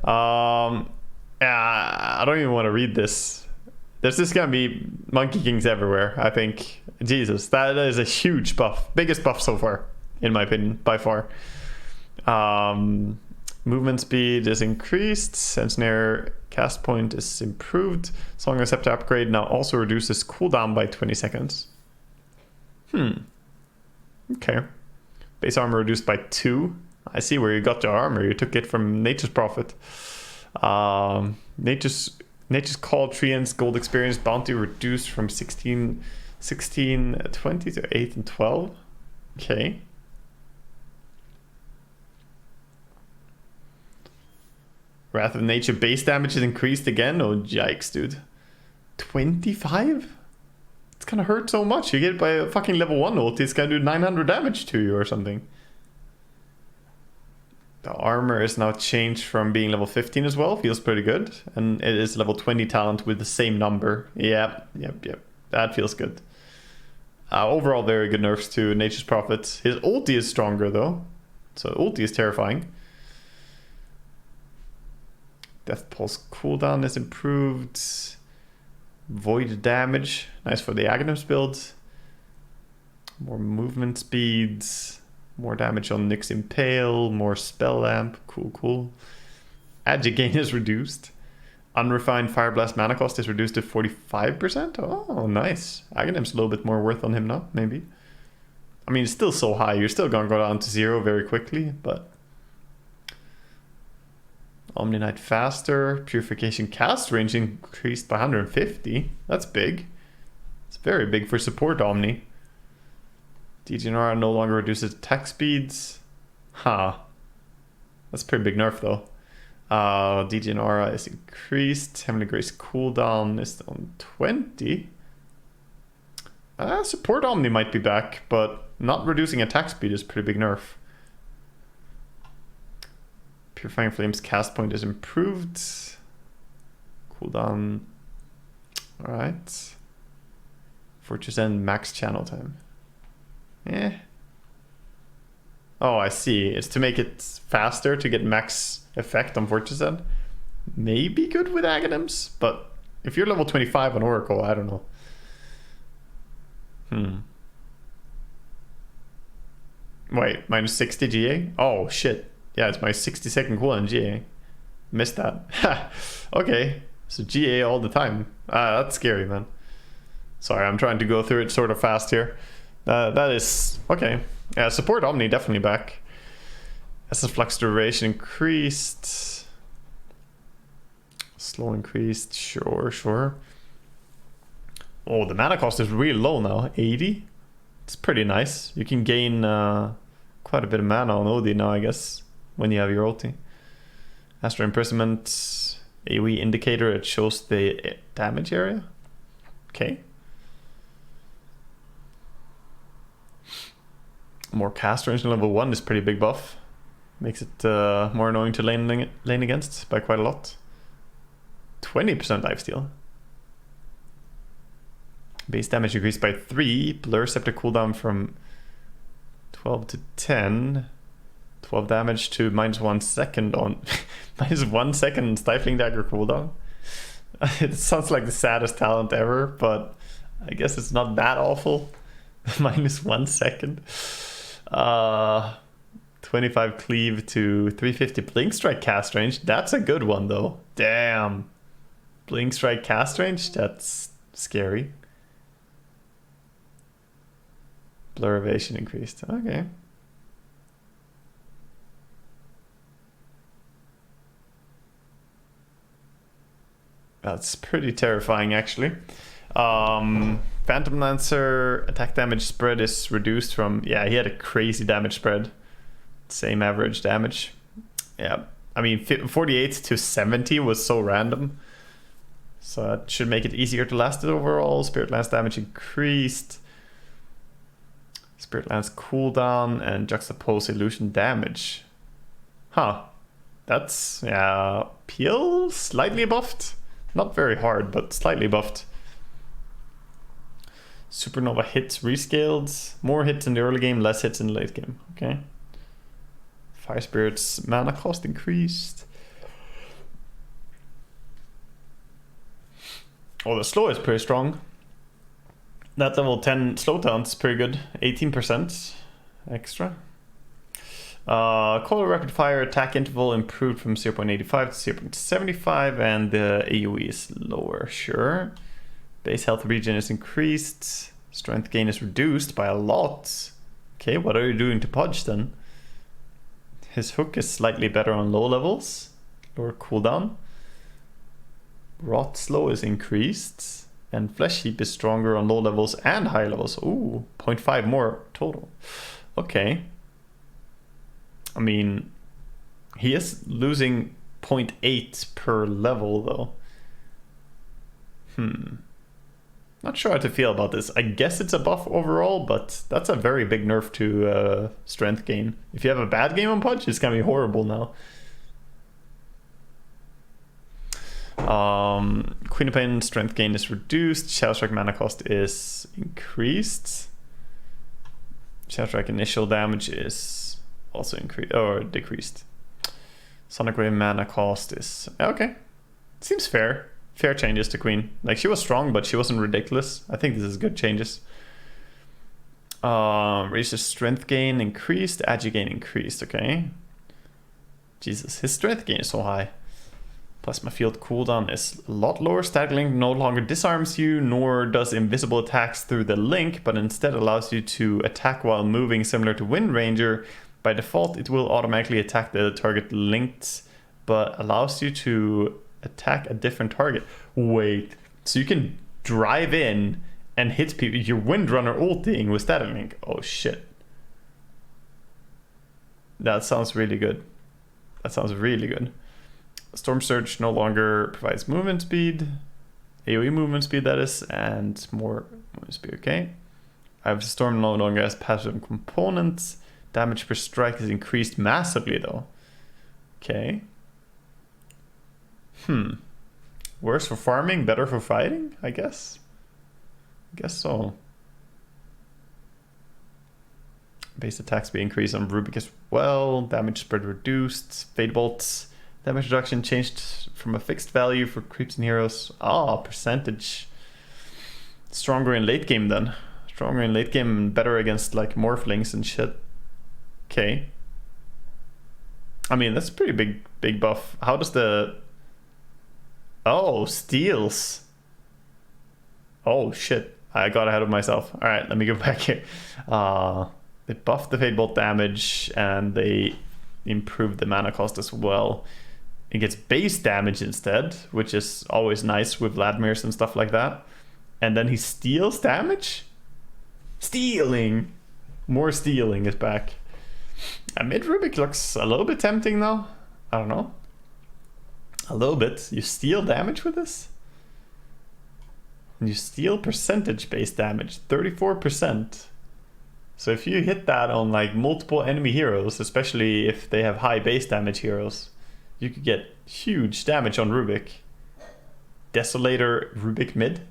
Yeah, I don't even want to read this. There's just gonna be Monkey Kings everywhere, I think. Jesus, that is a huge buff. Biggest buff so far, in my opinion, by far. Movement speed is increased. Snare cast point is improved. Song Receptor upgrade now also reduces cooldown by 20 seconds. Okay. Base armor reduced by 2. I see where you got your armor. You took it from Nature's Prophet. Nature's Call Treant's gold experience bounty reduced from 16, 20 to 8 and 12. Okay. Wrath of Nature base damage is increased again. Oh, yikes, dude. 25? It's gonna hurt so much. You get it by a fucking level 1 ult. It's gonna do 900 damage to you or something. The armor is now changed from being level 15 as well. Feels pretty good. And it is level 20 talent with the same number. Yep. That feels good. Overall, very good nerfs to Nature's Prophet. His ulti is stronger though. So ulti is terrifying. Death Pulse cooldown is improved. Void damage. Nice for the Aghanims build. More movement speeds. More damage on Nyx Impale. More Spell Lamp. Cool. Agi gain is reduced. Unrefined Fire Blast mana cost is reduced to 45%. Oh, nice. Aghanims a little bit more worth on him now, maybe. I mean, it's still so high. You're still gonna go down to 0 very quickly, but... Omni-Knight faster. Purification cast range increased by 150. That's big. It's very big for support Omni. DGNR no longer reduces attack speeds. Huh. That's a pretty big nerf though. DGNR is increased. Heavenly Grace cooldown is on 20. Support Omni might be back, but not reducing attack speed is a pretty big nerf. Purifying Flames cast point is improved. Cooldown. Alright. Fortress End max channel time. Oh, I see. It's to make it faster to get max effect on Fortress End. Maybe good with Aghanims, but if you're level 25 on Oracle, I don't know. Wait, minus 60 GA? Oh, shit. Yeah, it's my 60-second cooldown GA. Missed that. Okay, so GA all the time. That's scary, man. Sorry, I'm trying to go through it sort of fast here. That is... Okay. Yeah, support Omni definitely back. Essence Flux duration increased. Slow increased. Sure. Oh, the mana cost is really low now. 80? It's pretty nice. You can gain quite a bit of mana on OD now, I guess, when you have your ulti. Astral Imprisonment, AoE indicator, it shows the damage area. Okay. More cast range in level 1 is pretty big buff. Makes it more annoying to lane against by quite a lot. 20% lifesteal. Base damage increased by 3. Blur Scepter cooldown from 12 to 10. 12 damage to -1 second on... -1 second Stifling Dagger cooldown. It sounds like the saddest talent ever, but I guess it's not that awful. -1 second. 25 cleave to 350 Blink Strike cast range. That's a good one though. Damn. Blink Strike cast range? That's scary. Blur Evasion increased. Okay. That's pretty terrifying actually. Phantom Lancer attack damage spread is reduced from... Yeah, he had a crazy damage spread. Same average damage. Yeah, I mean 48 to 70 was so random. So that should make it easier to last it overall. Spirit Lance damage increased. Spirit Lance cooldown and Juxtapose Illusion damage. Huh. That's, yeah, peel slightly buffed. Not very hard, but slightly buffed. Supernova hits rescaled. More hits in the early game, less hits in the late game. Okay. Fire Spirit's mana cost increased. Oh, the slow is pretty strong. That level 10 slowdown is pretty good. 18% extra. Cold Rapid Fire attack interval improved from 0.85 to 0.75, and the AoE is lower, sure. Base health regen is increased. Strength gain is reduced by a lot. Okay, what are you doing to Pudge then? His hook is slightly better on low levels. Lower cooldown. Rot slow is increased. And Flesh Heap is stronger on low levels and high levels. Ooh, 0.5 more total. Okay. I mean, he is losing 0.8 per level though. Not sure how to feel about this. I guess it's a buff overall, but that's a very big nerf to strength gain. If you have a bad game on Punch, it's gonna be horrible now. Queen of Pain strength gain is reduced. Shadow Strike mana cost is increased. Shadow Strike initial damage is also increased or decreased. Sonic Wave mana cost is okay. Seems fair. Fair changes to Queen. Like, she was strong, but she wasn't ridiculous. I think this is good changes. Raises strength gain increased, agi gain increased. Okay. Jesus, his strength gain is so high. Plasma field cooldown is a lot lower. Static Link no longer disarms you, nor does invisible attacks through the link, but instead allows you to attack while moving, similar to Wind Ranger. By default, it will automatically attack the target linked, but allows you to attack a different target. Wait, so you can drive in and hit people. Your Windrunner ulting with Static Link. Oh shit. That sounds really good. That sounds really good. Storm Surge no longer provides movement speed. AoE movement speed, that is, and more movement speed. Okay. I have Storm no longer has passive components. Damage per strike is increased massively though. Okay. Worse for farming, better for fighting, I guess. I guess so. Base attack speed increased on Rubik as well. Damage spread reduced. Fade bolts. Damage reduction changed from a fixed value for creeps and heroes. Ah, percentage. Stronger in late game then. Stronger in late game and better against like morphlings and shit. Okay. I mean, that's a pretty big buff. How does the... Oh, steals. Oh, shit. I got ahead of myself. Alright, let me go back here. They buffed the Fade Bolt damage and they improved the mana cost as well. It gets base damage instead, which is always nice with Vladmir's and stuff like that. And then he steals damage? Stealing! More stealing is back. Mid Rubik looks a little bit tempting now. I don't know. A little bit. You steal damage with this? And you steal percentage based damage. 34%. So if you hit that on like multiple enemy heroes, especially if they have high base damage heroes, you could get huge damage on Rubik. Desolator Rubik mid.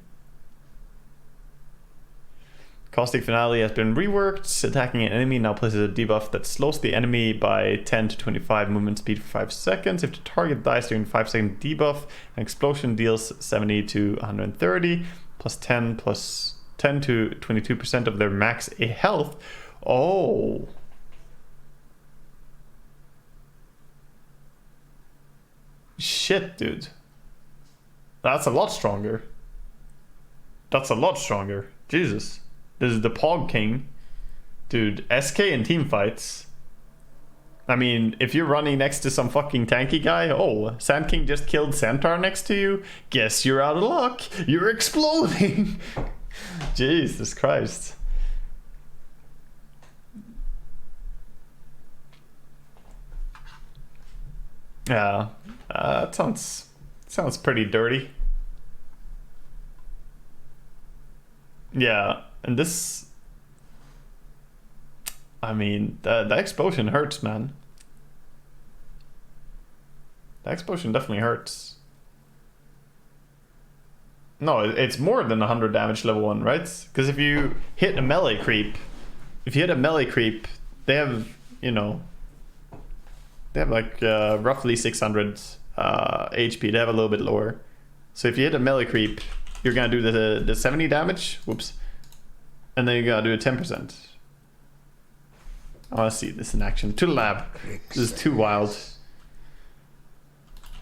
Caustic Finale has been reworked. Attacking an enemy now places a debuff that slows the enemy by 10 to 25 movement speed for 5 seconds. If the target dies during 5-second debuff, an explosion deals 70 to 130 plus 10 to 22% of their max health. Oh. Shit, dude. That's a lot stronger. That's a lot stronger. Jesus. This is the Pog King. Dude, SK in team fights. I mean, if you're running next to some fucking tanky guy, oh, Sand King just killed Centaur next to you. Guess you're out of luck. You're exploding. Jesus Christ. Yeah, that sounds pretty dirty. Yeah, and this, I mean, the explosion hurts, man. The explosion definitely hurts. No, it's more than 100 damage level 1, right? Because if you hit a melee creep, they have, you know, they have like roughly 600 HP. They have a little bit lower. So if you hit a melee creep, you're gonna do the 70 damage. Whoops. And then you're gonna do a 10%. I wanna see this in action. To the lab. This is too wild.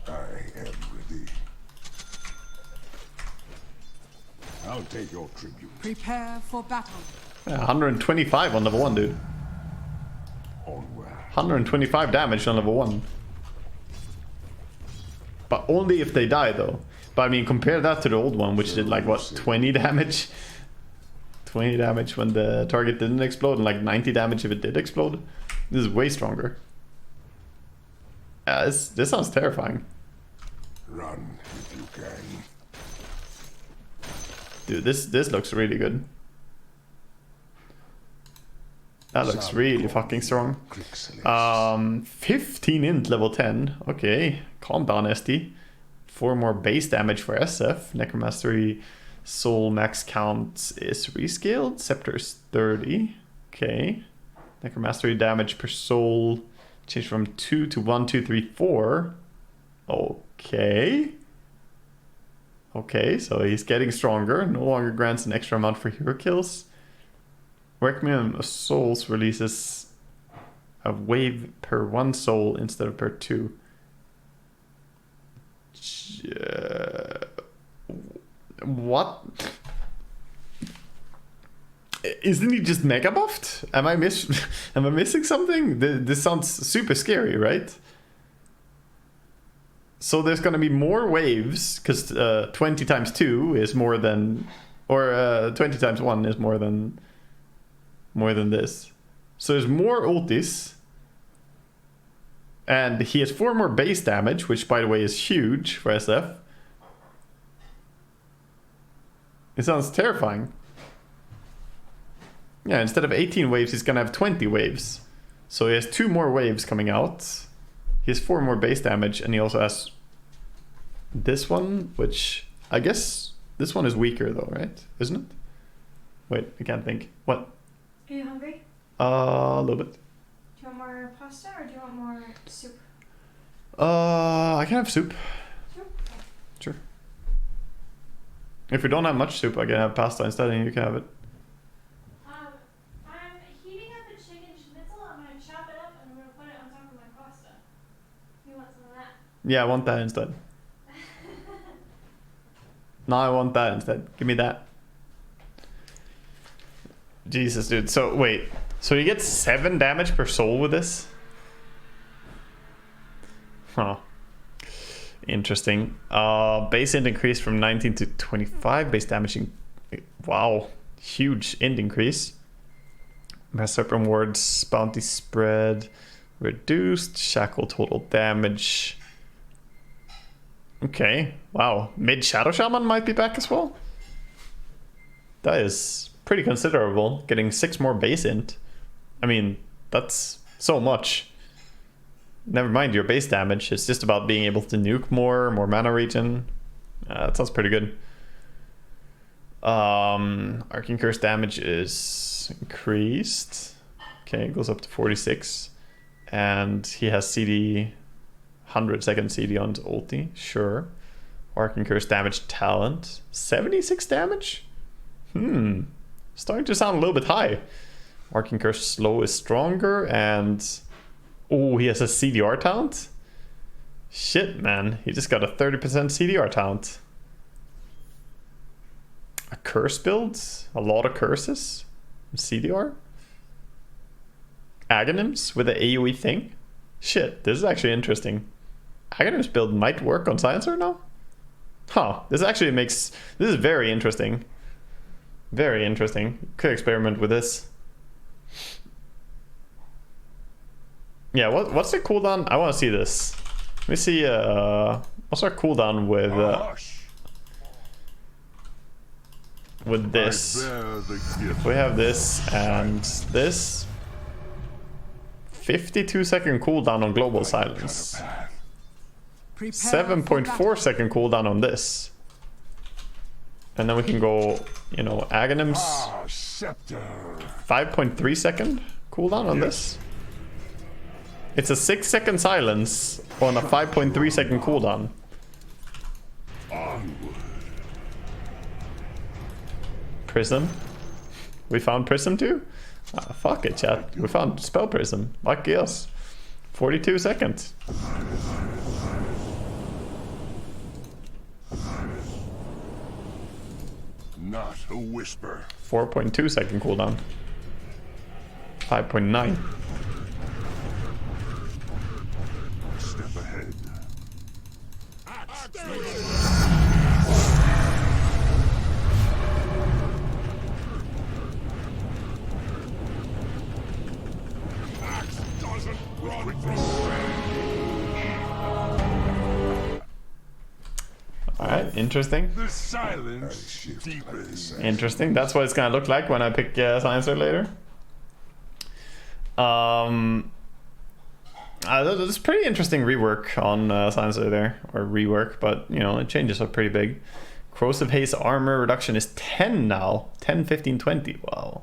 I am ready. I'll take your tribute. Prepare for battle. Yeah, 125 on level 1, dude. Onward. 125 damage on level 1. But only if they die, though. But I mean, compare that to the old one, which did like, what, 20 damage? 20 damage when the target didn't explode, and like 90 damage if it did explode. This is way stronger. This sounds terrifying. Run if you can. Dude, this looks really good. That looks really fucking strong. 15 int level 10. Okay, calm down, SD. 4 more base damage for SF. Necromastery soul max count is rescaled. Scepter is 30. Okay. Necromastery damage per soul changed from 2 to 1, 2, 3, 4. Okay. Okay, so he's getting stronger. No longer grants an extra amount for hero kills. Requiem of Souls releases a wave per 1 soul instead of per 2. What? Isn't he just mega buffed? Am I missing something? This sounds super scary, right? So there's gonna be more waves because 20 times 2 is more than, or 20 times 1 is more than this. So there's more ultis. And he has 4 more base damage, which by the way is huge for SF. It sounds terrifying. Yeah, instead of 18 waves, he's gonna have 20 waves. So he has 2 more waves coming out. He has 4 more base damage, and he also has this one, which I guess this one is weaker though, right? Isn't it? Wait, I can't think. What? Are you hungry? A little bit. Do you want more pasta or do you want more soup? I can have soup. Soup? Sure. If we don't have much soup, I can have pasta instead, and you can have it. I'm heating up a chicken schnitzel. I'm gonna chop it up and I'm gonna put it on top of my pasta. You want some of that? Yeah, I want that instead. No, I want that instead. Give me that. Jesus, dude. So, wait. So he gets 7 damage per soul with this? Huh. Interesting. Base int increase from 19 to 25. Base damage. Wow. Huge int increase. Mass Serpent Wards. Bounty spread. Reduced. Shackle total damage. Okay. Wow. Mid Shadow Shaman might be back as well. That is pretty considerable. Getting 6 more base int. I mean, that's so much. Never mind your base damage. It's just about being able to nuke more mana regen. That sounds pretty good. Arcane Curse damage is increased. Okay, it goes up to 46. And he has CD, 100-second CD on his ulti. Sure. Arcane Curse damage talent. 76 damage? Starting to sound a little bit high. Arcane Curse slow is stronger, and oh, he has a CDR talent? Shit, man. He just got a 30% CDR talent. A curse build? A lot of curses? CDR? Aghanim's with the AoE thing? Shit, this is actually interesting. Aghanim's build might work on Silencer now? Huh, this actually makes... This is very interesting. Very interesting. Could experiment with this. Yeah, what's the cooldown? I want to see this. Let me see, what's our cooldown with this? We have this and this. 52-second cooldown on global silence. 7.4 second cooldown on this. And then we can go, you know, Aghanims. Ah, scepter. 5.3 second cooldown on this. It's a 6 second silence on a 5.3 second cooldown. Prism. We found Prism too? Ah, fuck it, chat. We found Spell Prism. Fuck yes. 42 seconds. Not a whisper. 4.2 second cooldown. 5.9. Step ahead. Axe doesn't run from Alright, interesting. the silence deepens. Interesting. That's what it's gonna look like when I pick Silencer later. There's pretty interesting rework on Silencer there, or rework, but you know, the changes are pretty big. Corrosive Haze armor reduction is 10 now. 10, 15, 20. Wow.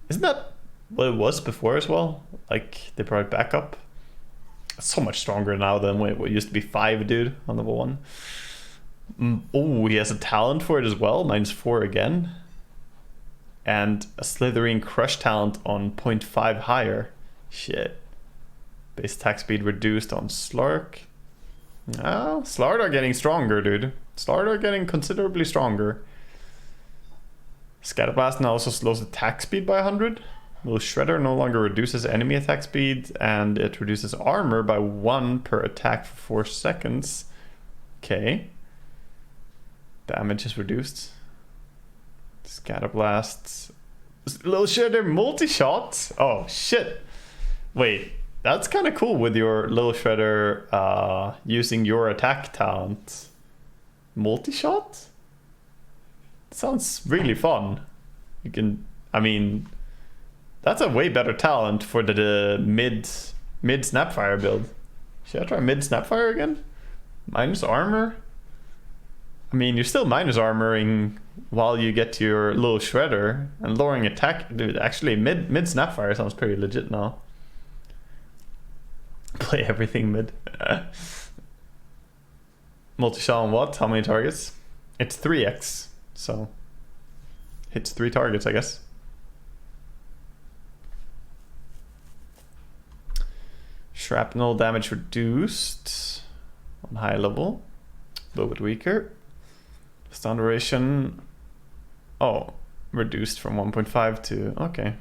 Isn't that what it was before as well? Like, they brought it back up. It's so much stronger now than what used to be 5, dude, on level 1. Oh, he has a talent for it as well. -4 again. And a Slithering Crush talent on 0.5 higher. Shit. Base attack speed reduced on Slark. Oh, Slard are getting stronger, dude. Slard are getting considerably stronger. Scatterblast now also slows attack speed by 100. Little Shredder no longer reduces enemy attack speed, and it reduces armor by 1 per attack for 4 seconds. Okay. Damage is reduced. Scatterblasts. Little Shredder multi-shot? Oh, shit. Wait, that's kind of cool with your Little Shredder using your attack talent. Multi-shot? Sounds really fun. You can, I mean, that's a way better talent for the mid Snapfire build. Should I try mid Snapfire again? Minus armor? I mean, you're still minus armoring while you get to your Little Shredder and lowering attack. Dude, actually, mid Snapfire sounds pretty legit now. Play everything mid. Multi-shot on what? How many targets? It's 3x, so hits 3 targets, I guess. Shrapnel damage reduced on high level. A little bit weaker. Stun duration, oh, reduced from 1.5 to, okay.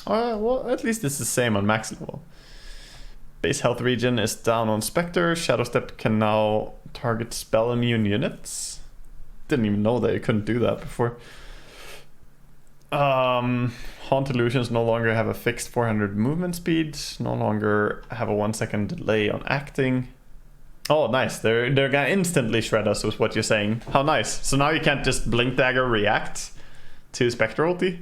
Well, at least it's the same on max level. Base health regen is down on Spectre. Shadow Step can now target spell immune units. Didn't even know that you couldn't do that before. Haunt Illusions no longer have a fixed 400 movement speed. No longer have a 1 second delay on acting. Oh, nice. They're gonna instantly shred us, is what you're saying. How nice. So now you can't just Blink Dagger react to Spectre ulti.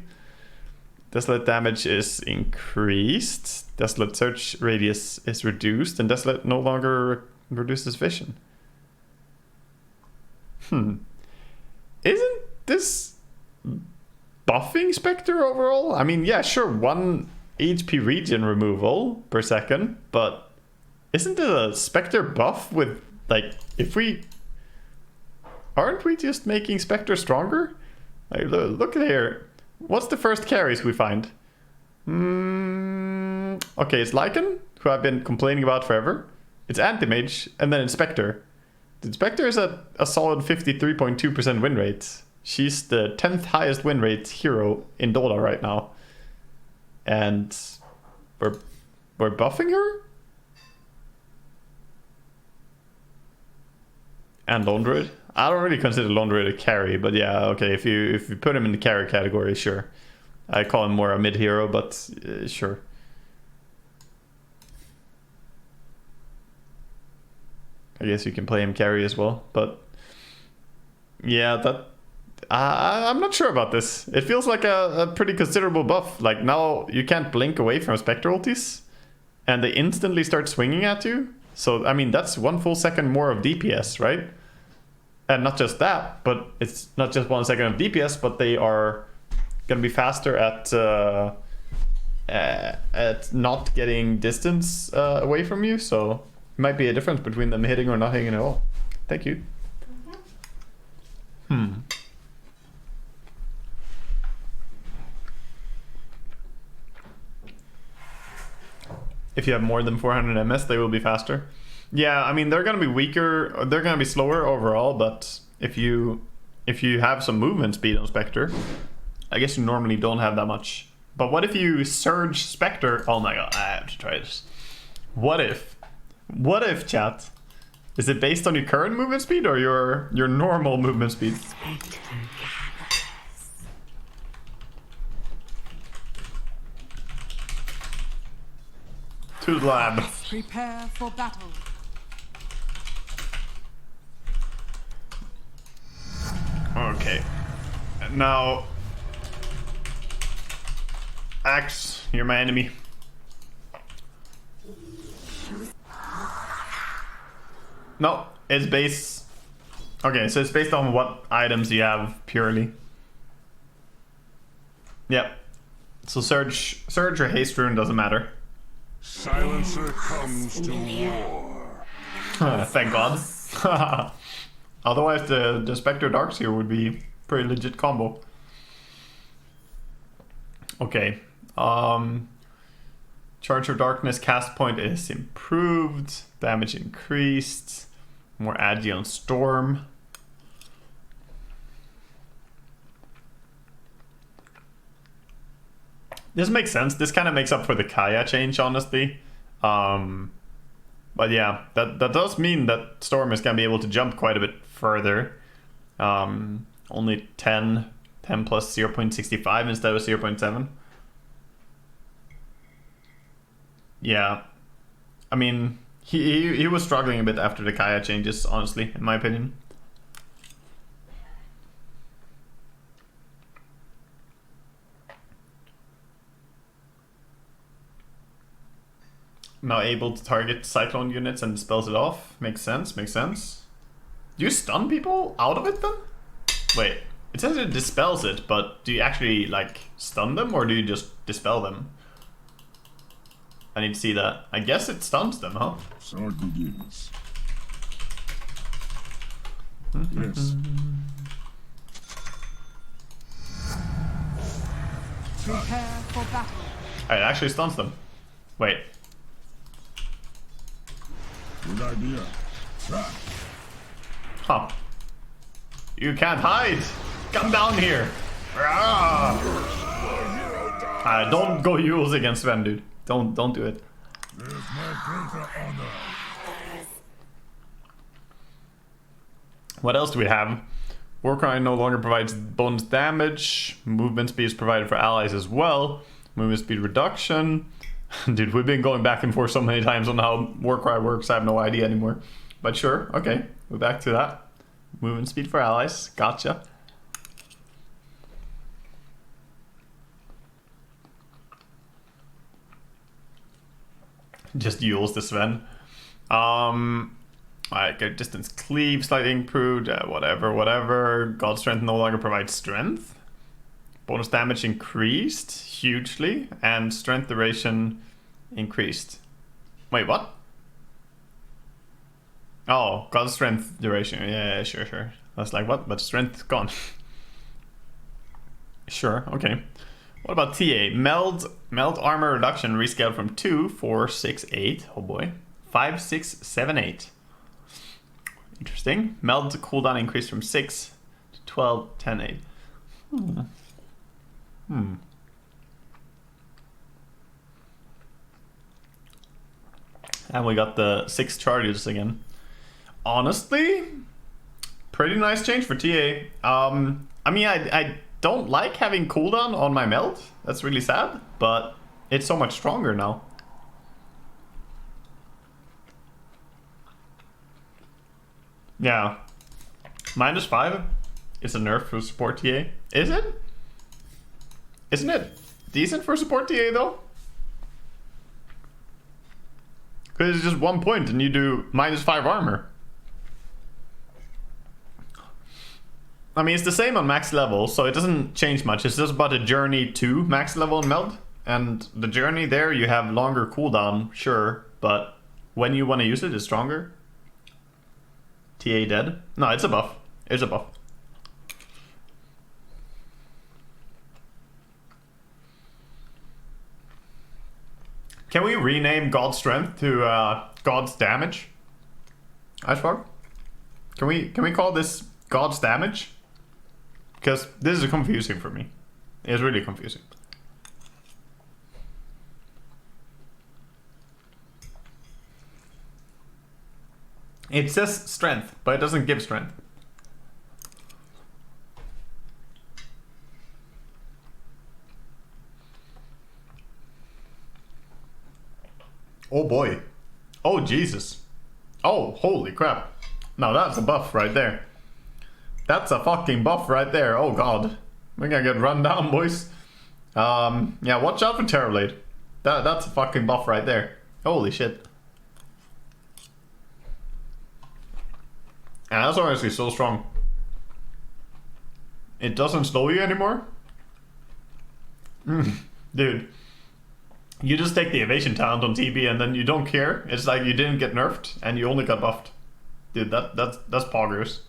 Desolate damage is increased. Desolate search radius is reduced, and Desolate no longer reduces vision. Isn't this buffing Spectre overall? I mean, yeah, sure, 1 HP regen removal per second, but isn't it a Spectre buff with, like, if we... Aren't we just making Spectre stronger? Like, look at here. What's the first carries we find? Okay, it's Lycan, who I've been complaining about forever. It's Anti-Mage, and then it's Spectre. The Spectre is at a solid 53.2% win rate. She's the 10th highest win rate hero in Dota right now. And we're buffing her? And Lone Druid? I don't really consider Lone Druid a carry, but yeah, okay, if you put him in the carry category, sure. I call him more a mid hero, but sure. I guess you can play him carry as well, but yeah, that I'm not sure about this. It feels like a pretty considerable buff. Like, now you can't blink away from Spectre ultis, and they instantly start swinging at you. So, I mean, that's 1 full second more of DPS, right? And not just that, but it's not just 1 second of DPS, but they are gonna be faster at not getting distance away from you. So it might be a difference between them hitting or not hitting at all. Thank you. If you have more than 400 MS, they will be faster. Yeah, I mean, they're gonna be weaker, they're gonna be slower overall, but if you have some movement speed on Spectre, I guess you normally don't have that much. But what if you surge Spectre? Oh my god, I have to try this. What if, chat? Is it based on your current movement speed or your normal movement speed? To the lab. Prepare for battle. Okay. Now, Axe, you're my enemy. No, it's based... Okay, so it's based on what items you have purely. Yep. So Surge or Haste Rune doesn't matter. Silencer comes to war. Thank God. Otherwise the Spectre Darkseer would be pretty legit combo. Okay. Charge of Darkness cast point is improved. Damage increased. More agi on Storm. This makes sense. This kind of makes up for the Kaya change, honestly. But yeah, that does mean that Storm is going to be able to jump quite a bit further. Only 10 plus 0.65 instead of 0.7. Yeah. I mean, he was struggling a bit after the Kaya changes, honestly, in my opinion. Now able to target Cyclone units and dispels it off. Makes sense, makes sense. Do you stun people out of it then? Wait, it says it dispels it, but do you actually like stun them or do you just dispel them? I need to see that. I guess it stuns them, huh? Sword begins. Yes. Prepare for battle. Oh, it actually stuns them. Wait. Good idea. Huh. You can't hide! Come down here! Don't go Yules against Sven, dude. Don't do it. There's no greater honor. What else do we have? Warcry no longer provides bonus damage. Movement speed is provided for allies as well. Movement speed reduction. Dude, we've been going back and forth so many times on how Warcry works, I have no idea anymore. But sure, okay, we're back to that. Movement speed for allies, gotcha. Just Yules the Sven. Alright, get distance cleave slightly improved, whatever. God Strength no longer provides strength. Bonus damage increased hugely, and strength duration increased. Wait, what? Oh, God Strength duration. Yeah, sure. That's like, what? But strength gone. Sure, okay. What about TA? Meld armor reduction rescaled from 2, 4, 6, 8. Oh boy. 5, 6, 7, 8. Interesting. Meld cooldown increased from 6 to 12, 10, 8. And we got the 6 charges again. Honestly, pretty nice change for TA. I mean, I don't like having cooldown on my meld. That's really sad, but it's so much stronger now. Yeah. -5 is a nerf for support TA. Is it? Isn't it decent for support TA though? Because it's just 1 point and you do -5 armor. I mean, it's the same on max level, so it doesn't change much. It's just about a journey to max level in Meld. And the journey there, you have longer cooldown, sure, but when you want to use it, it's stronger. TA dead? No, it's a buff. It's a buff. Can we rename God's Strength to God's Damage? Icefog? Can we call this God's Damage? Because this is confusing for me. It's really confusing. It says strength, but it doesn't give strength. Oh boy. Oh Jesus. Oh, holy crap. Now that's a buff right there. That's a fucking buff right there. Oh god. We're gonna get run down, boys. Yeah, watch out for Terrorblade. That's a fucking buff right there. Holy shit. And that's honestly so strong. It doesn't slow you anymore? Dude. You just take the evasion talent on TB and then you don't care. It's like you didn't get nerfed and you only got buffed. Dude, that's poggers.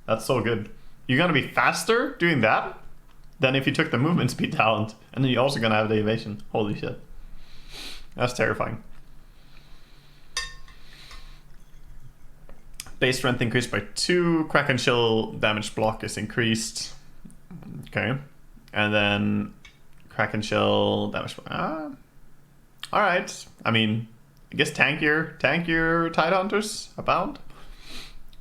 That's so good. You're gonna be faster doing that than if you took the movement speed talent, and then you're also gonna have the evasion. Holy shit. That's terrifying. Base strength increased by 2. Crack and chill damage block is increased. Okay. And then crack and chill damage block. Alright. I mean, I guess tankier Tidehunters abound.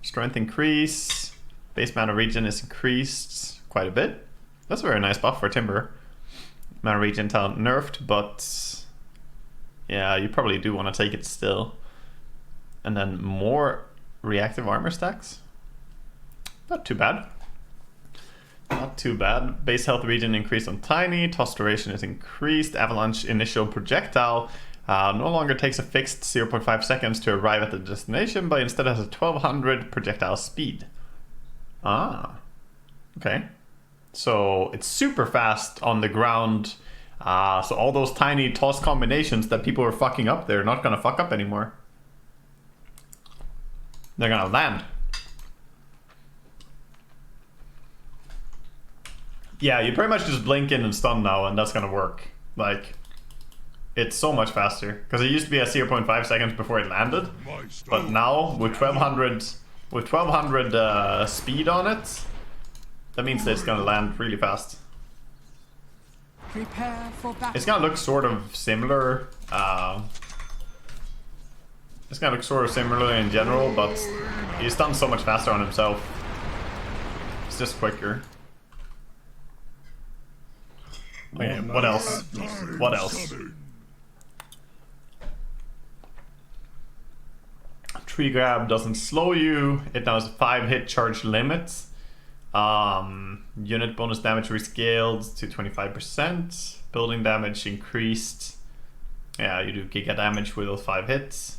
Strength increase. Base mana regen is increased quite a bit. That's a very nice buff for Timber. Mana regen talent nerfed, but yeah, you probably do want to take it still. And then more reactive armor stacks. Not too bad. Not too bad. Base health regen increased on Tiny. Toss duration is increased. Avalanche initial projectile no longer takes a fixed 0.5 seconds to arrive at the destination, but instead has a 1200 projectile speed. Ah. Okay. So it's super fast on the ground. So all those tiny toss combinations that people were fucking up, they're not gonna fuck up anymore. They're gonna land. Yeah, you pretty much just blink in and stun now, and that's gonna work. Like, it's so much faster. Because it used to be at 0.5 seconds before it landed. But now, with 1200 speed on it, that means that it's gonna land really fast. Prepare for battle. It's gonna look sort of similar. It's gonna look sort of similar in general, but he's done so much faster on himself. It's just quicker. Okay, what else? What else? Tree grab doesn't slow you. It now has a 5-hit charge limit. Unit bonus damage rescaled to 25%. Building damage increased. Yeah, you do giga damage with those 5 hits.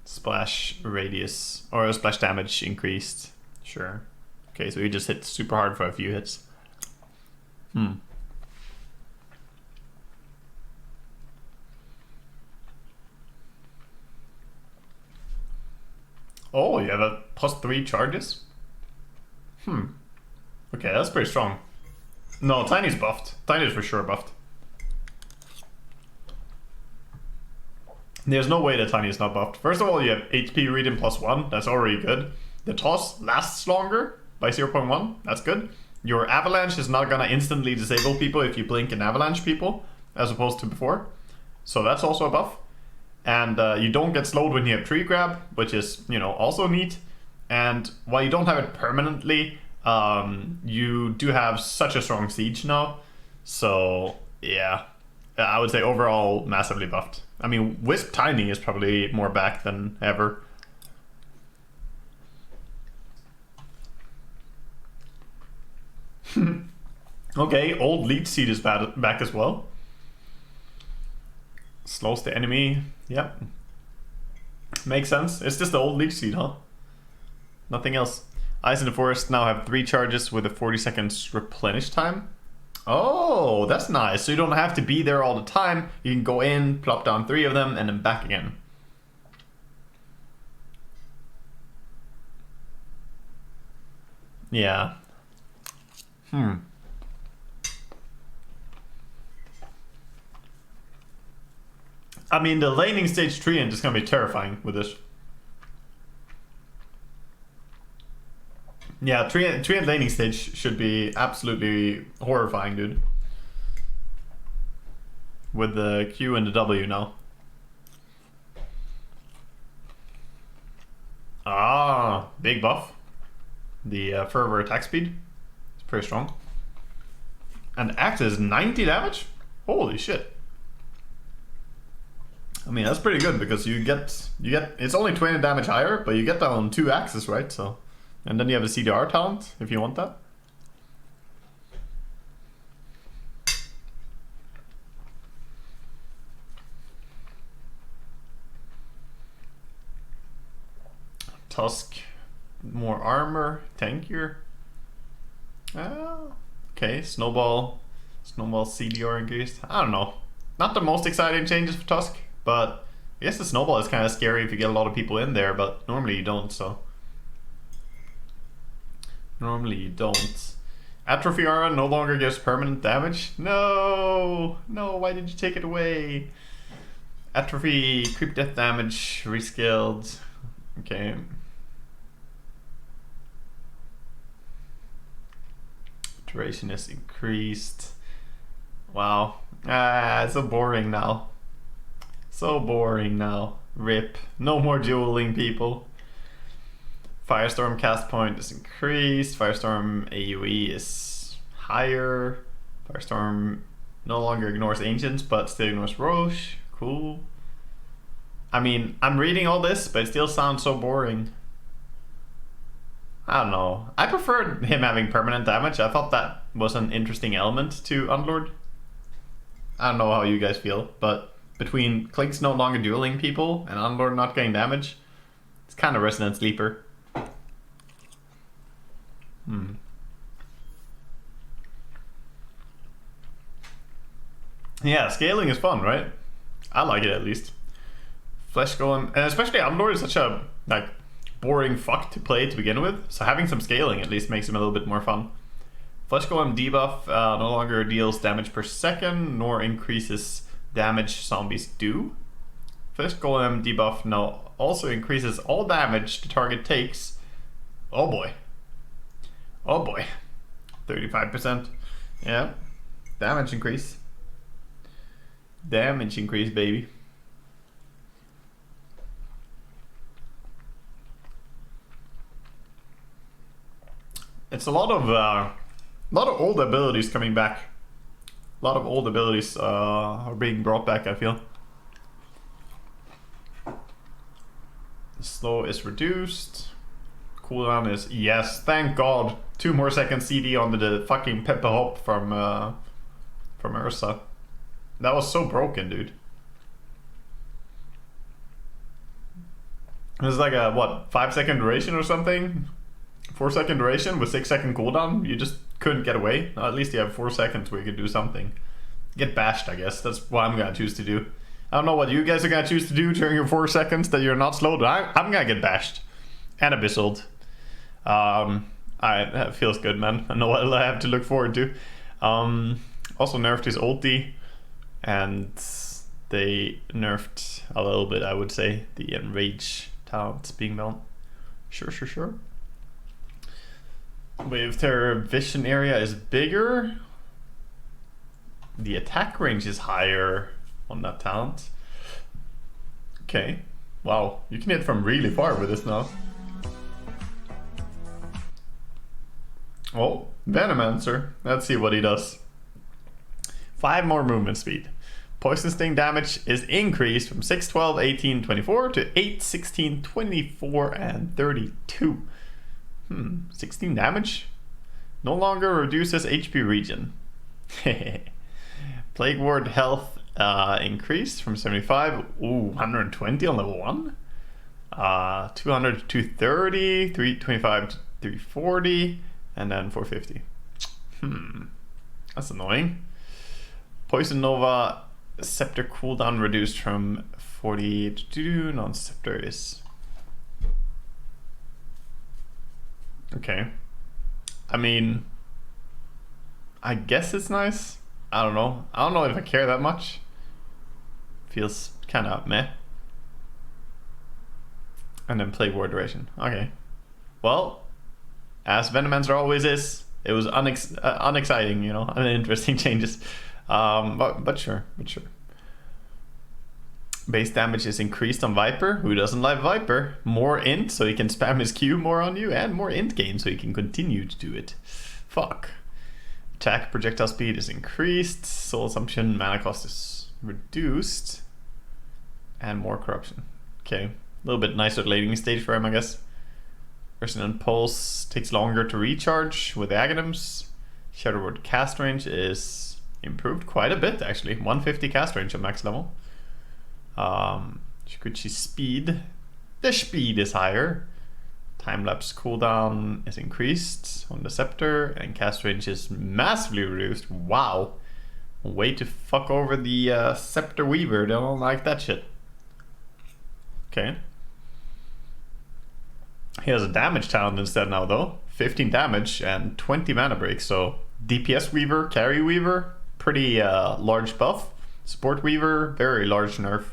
Splash radius or splash damage increased. Sure. Okay, so you just hit super hard for a few hits. Oh, you have a +3 charges? Okay, that's pretty strong. No, Tiny's buffed. Tiny's for sure buffed. There's no way that Tiny is not buffed. First of all, you have HP regen +1. That's already good. The toss lasts longer by 0.1. That's good. Your avalanche is not gonna instantly disable people if you blink and avalanche people, as opposed to before. So that's also a buff. And you don't get slowed when you have tree grab, which is, you know, also neat. And while you don't have it permanently, you do have such a strong siege now. So yeah, I would say overall massively buffed. I mean, Wisp Tiny is probably more back than ever. Okay, old Leech Seed is back as well. Slows the enemy. Yep. Makes sense. It's just the old leech seed, huh? Nothing else. Eyes in the Forest now have 3 charges with a 40 seconds replenish time. Oh, that's nice. So you don't have to be there all the time. You can go in, plop down 3 of them, and then back again. Yeah. I mean, the laning stage treant is gonna be terrifying with this. Yeah, treant laning stage should be absolutely horrifying, dude. With the Q and the W now. Ah, big buff. The fervor attack speed. It's pretty strong. And axe is 90 damage? Holy shit. I mean, that's pretty good because you get it's only 20 damage higher, but you get down 2 axes, right? So, and then you have a CDR talent if you want that. Tusk, more armor, tankier. Okay, snowball CDR increased. I don't know. Not the most exciting changes for Tusk, but I guess the snowball is kind of scary if you get a lot of people in there, but normally you don't, so. Normally you don't. Atrophy aura no longer gives permanent damage. No, why did you take it away? Atrophy, creep death damage, rescaled. Okay. Duration is increased. Wow. So boring now. So boring now. RIP. No more dueling, people. Firestorm cast point is increased. Firestorm AoE is higher. Firestorm no longer ignores ancients, but still ignores Roche. Cool. I mean, I'm reading all this, but it still sounds so boring. I don't know. I preferred him having permanent damage. I thought that was an interesting element to Unlord. I don't know how you guys feel, but between Clink's no longer dueling people and Unlord not getting damage, it's kind of Resonant Sleeper. Yeah, scaling is fun, right? I like it at least. Flesh Golem, and especially Unlord is such a like boring fuck to play to begin with, so having some scaling at least makes him a little bit more fun. Flesh Golem debuff no longer deals damage per second, nor increases damage zombies do. Flesh Golem debuff now also increases all damage the target takes. Oh boy. Oh boy. 35%. Yeah. Damage increase. Damage increase, baby. It's a lot of old abilities coming back. A lot of old abilities are being brought back, I feel. Slow is reduced. Cooldown is, yes, thank God. 2 more seconds CD on the fucking Pepper Hop from Ursa. That was so broken, dude. It was like a, what, 5-second duration or something? 4-second duration with 6-second cooldown. You just couldn't get away. At least you have 4 seconds where you could do something. Get bashed, I guess. That's what I'm gonna choose to do. I don't know what you guys are gonna choose to do during your 4 seconds that you're not slowed. I'm gonna get bashed. And abyssaled. That feels good, man. I know what I have to look forward to. Also nerfed his ulti. And they nerfed a little bit, I would say, the enrage talent being down. Sure. With their vision area is bigger, the attack range is higher on that talent. Okay, wow, you can hit from really far with this now. Oh, Venomancer, let's see what he does. 5 more movement speed. Poison Sting damage is increased from 6, 12, 18, 24 to 8, 16, 24, and 32. 16 damage? No longer reduces HP regen. Plague Ward health increased from 75. Ooh, 120 on level 1. 200 to 230, 325 to 340, and then 450. That's annoying. Poison Nova Scepter cooldown reduced from 40 to 2. Non-scepter is... Okay. I mean, I guess it's nice. I don't know. I don't know if I care that much. Feels kind of meh. And then Plague War duration. Okay. Well, as Venomancer always is, it was unexciting, you know, uninteresting changes. But sure. Base damage is increased on Viper. Who doesn't like Viper? More int, so he can spam his Q more on you, and more int gain, so he can continue to do it. Fuck. Attack projectile speed is increased. Soul assumption, mana cost is reduced. And more corruption. Okay. A little bit nicer laning stage for him, I guess. Resonant Pulse takes longer to recharge with Aghanims. Shadow Word cast range is improved quite a bit, actually. 150 cast range at max level. Shikuchi speed. The speed is higher. Time-lapse cooldown is increased on the Scepter, and cast range is massively reduced. Wow. Way to fuck over the Scepter Weaver. They don't like that shit. Okay. He has a damage talent instead now, though. 15 damage and 20 mana break. So DPS Weaver, Carry Weaver, pretty large buff. Support Weaver, very large nerf.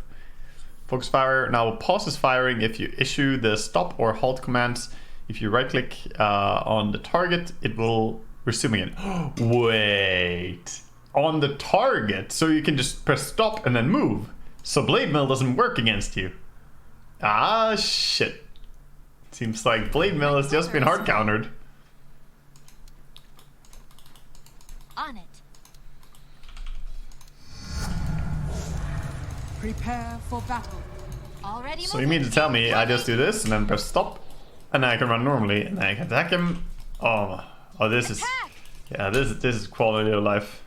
Focus Fire now pauses firing if you issue the stop or halt commands. If you right click on the target, it will resume again. Wait. On the target? So you can just press stop and then move. So Blade Mail doesn't work against you. Ah, shit. Seems like Blade Mail has just been hard countered. On it. Prepare for battle. Already So you mean to tell me I just do this and then press stop, and then I can run normally and then I can attack him? Oh, this is... Yeah, this is quality of life.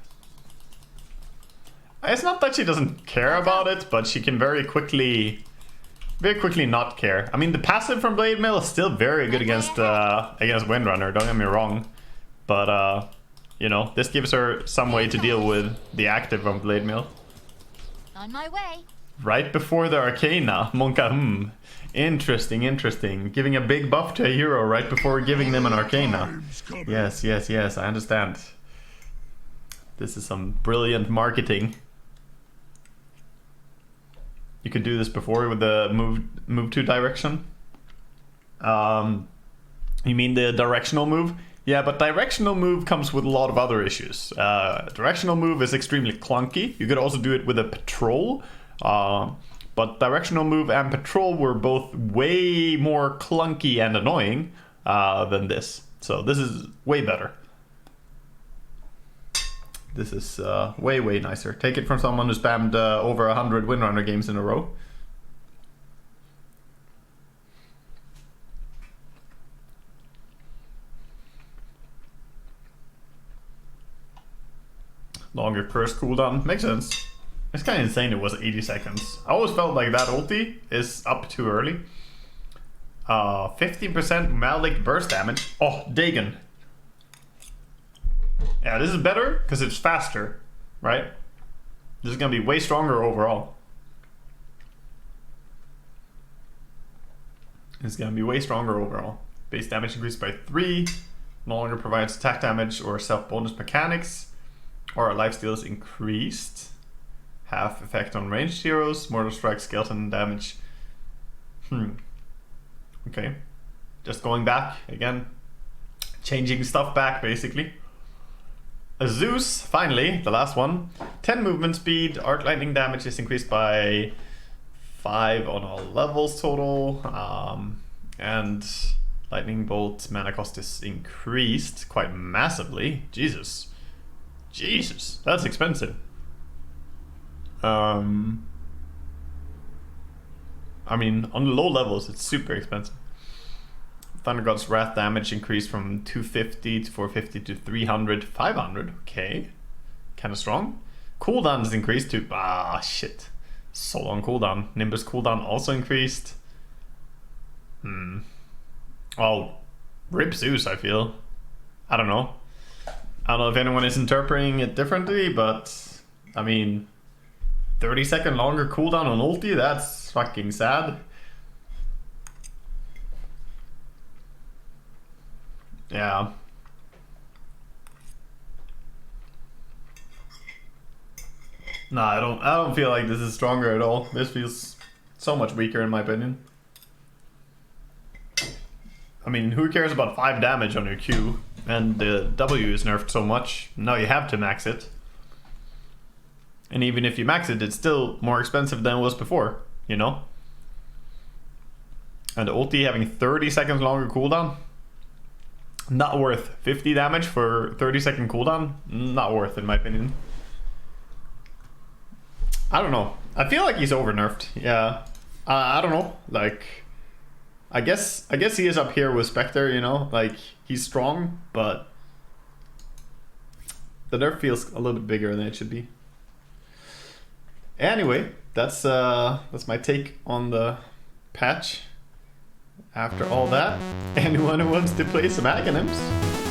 It's not that she doesn't care about it, but she can very quickly not care. I mean, the passive from Blade Mail is still very good against Windrunner, don't get me wrong. But, you know, this gives her some way to deal with the active from Blade Mail. On my way. Right before the Arcana, Monka, Interesting. Giving a big buff to a hero right before giving them an Arcana. Yes, I understand. This is some brilliant marketing. You could do this before with the move to direction. You mean the directional move? Yeah, but directional move comes with a lot of other issues. Directional move is extremely clunky. You could also do it with a patrol. But directional move and patrol were both way more clunky and annoying than this. So this is way better. This is way nicer. Take it from someone who spammed over 100 Windrunner games in a row. Longer burst cooldown. Makes sense. It's kind of insane it was 80 seconds. I always felt like that ulti is up too early. 15% Malik burst damage. Oh, Dagon. Yeah, this is better because it's faster, right? This is going to be way stronger overall. It's going to be way stronger overall. Base damage increased by 3. No longer provides attack damage or self-bonus mechanics. Or lifesteal is increased. Half effect on ranged heroes. Mortal strike, skeleton damage. Okay. Just going back again. Changing stuff back basically. Zeus, finally, the last one. 10 movement speed. Arc lightning damage is increased by 5 on all levels total. And lightning bolt mana cost is increased quite massively. Jesus, that's expensive. I mean, on the low levels, it's super expensive. Thunder God's Wrath damage increased from 250 to 450 to 300, 500. Okay, kind of strong. Cooldown is increased too. Ah, shit. So long cooldown. Nimbus cooldown also increased. Well, rip Zeus, I feel. I don't know. I don't know if anyone is interpreting it differently, but I mean, 30-second longer cooldown on ulti, that's fucking sad. Yeah. No, I don't feel like this is stronger at all. This feels so much weaker in my opinion. I mean, who cares about 5 damage on your Q? And the W is nerfed so much. Now you have to max it. And even if you max it, it's still more expensive than it was before, you know? And the ulti having 30 seconds longer cooldown? Not worth. 50 damage for 30-second cooldown? Not worth, in my opinion. I don't know. I feel like he's over nerfed. Yeah. I don't know. Like, I guess he is up here with Spectre, you know? Like, he's strong, but the nerf feels a little bit bigger than it should be. Anyway, that's my take on the patch. After all that, anyone who wants to play some Aghanim's?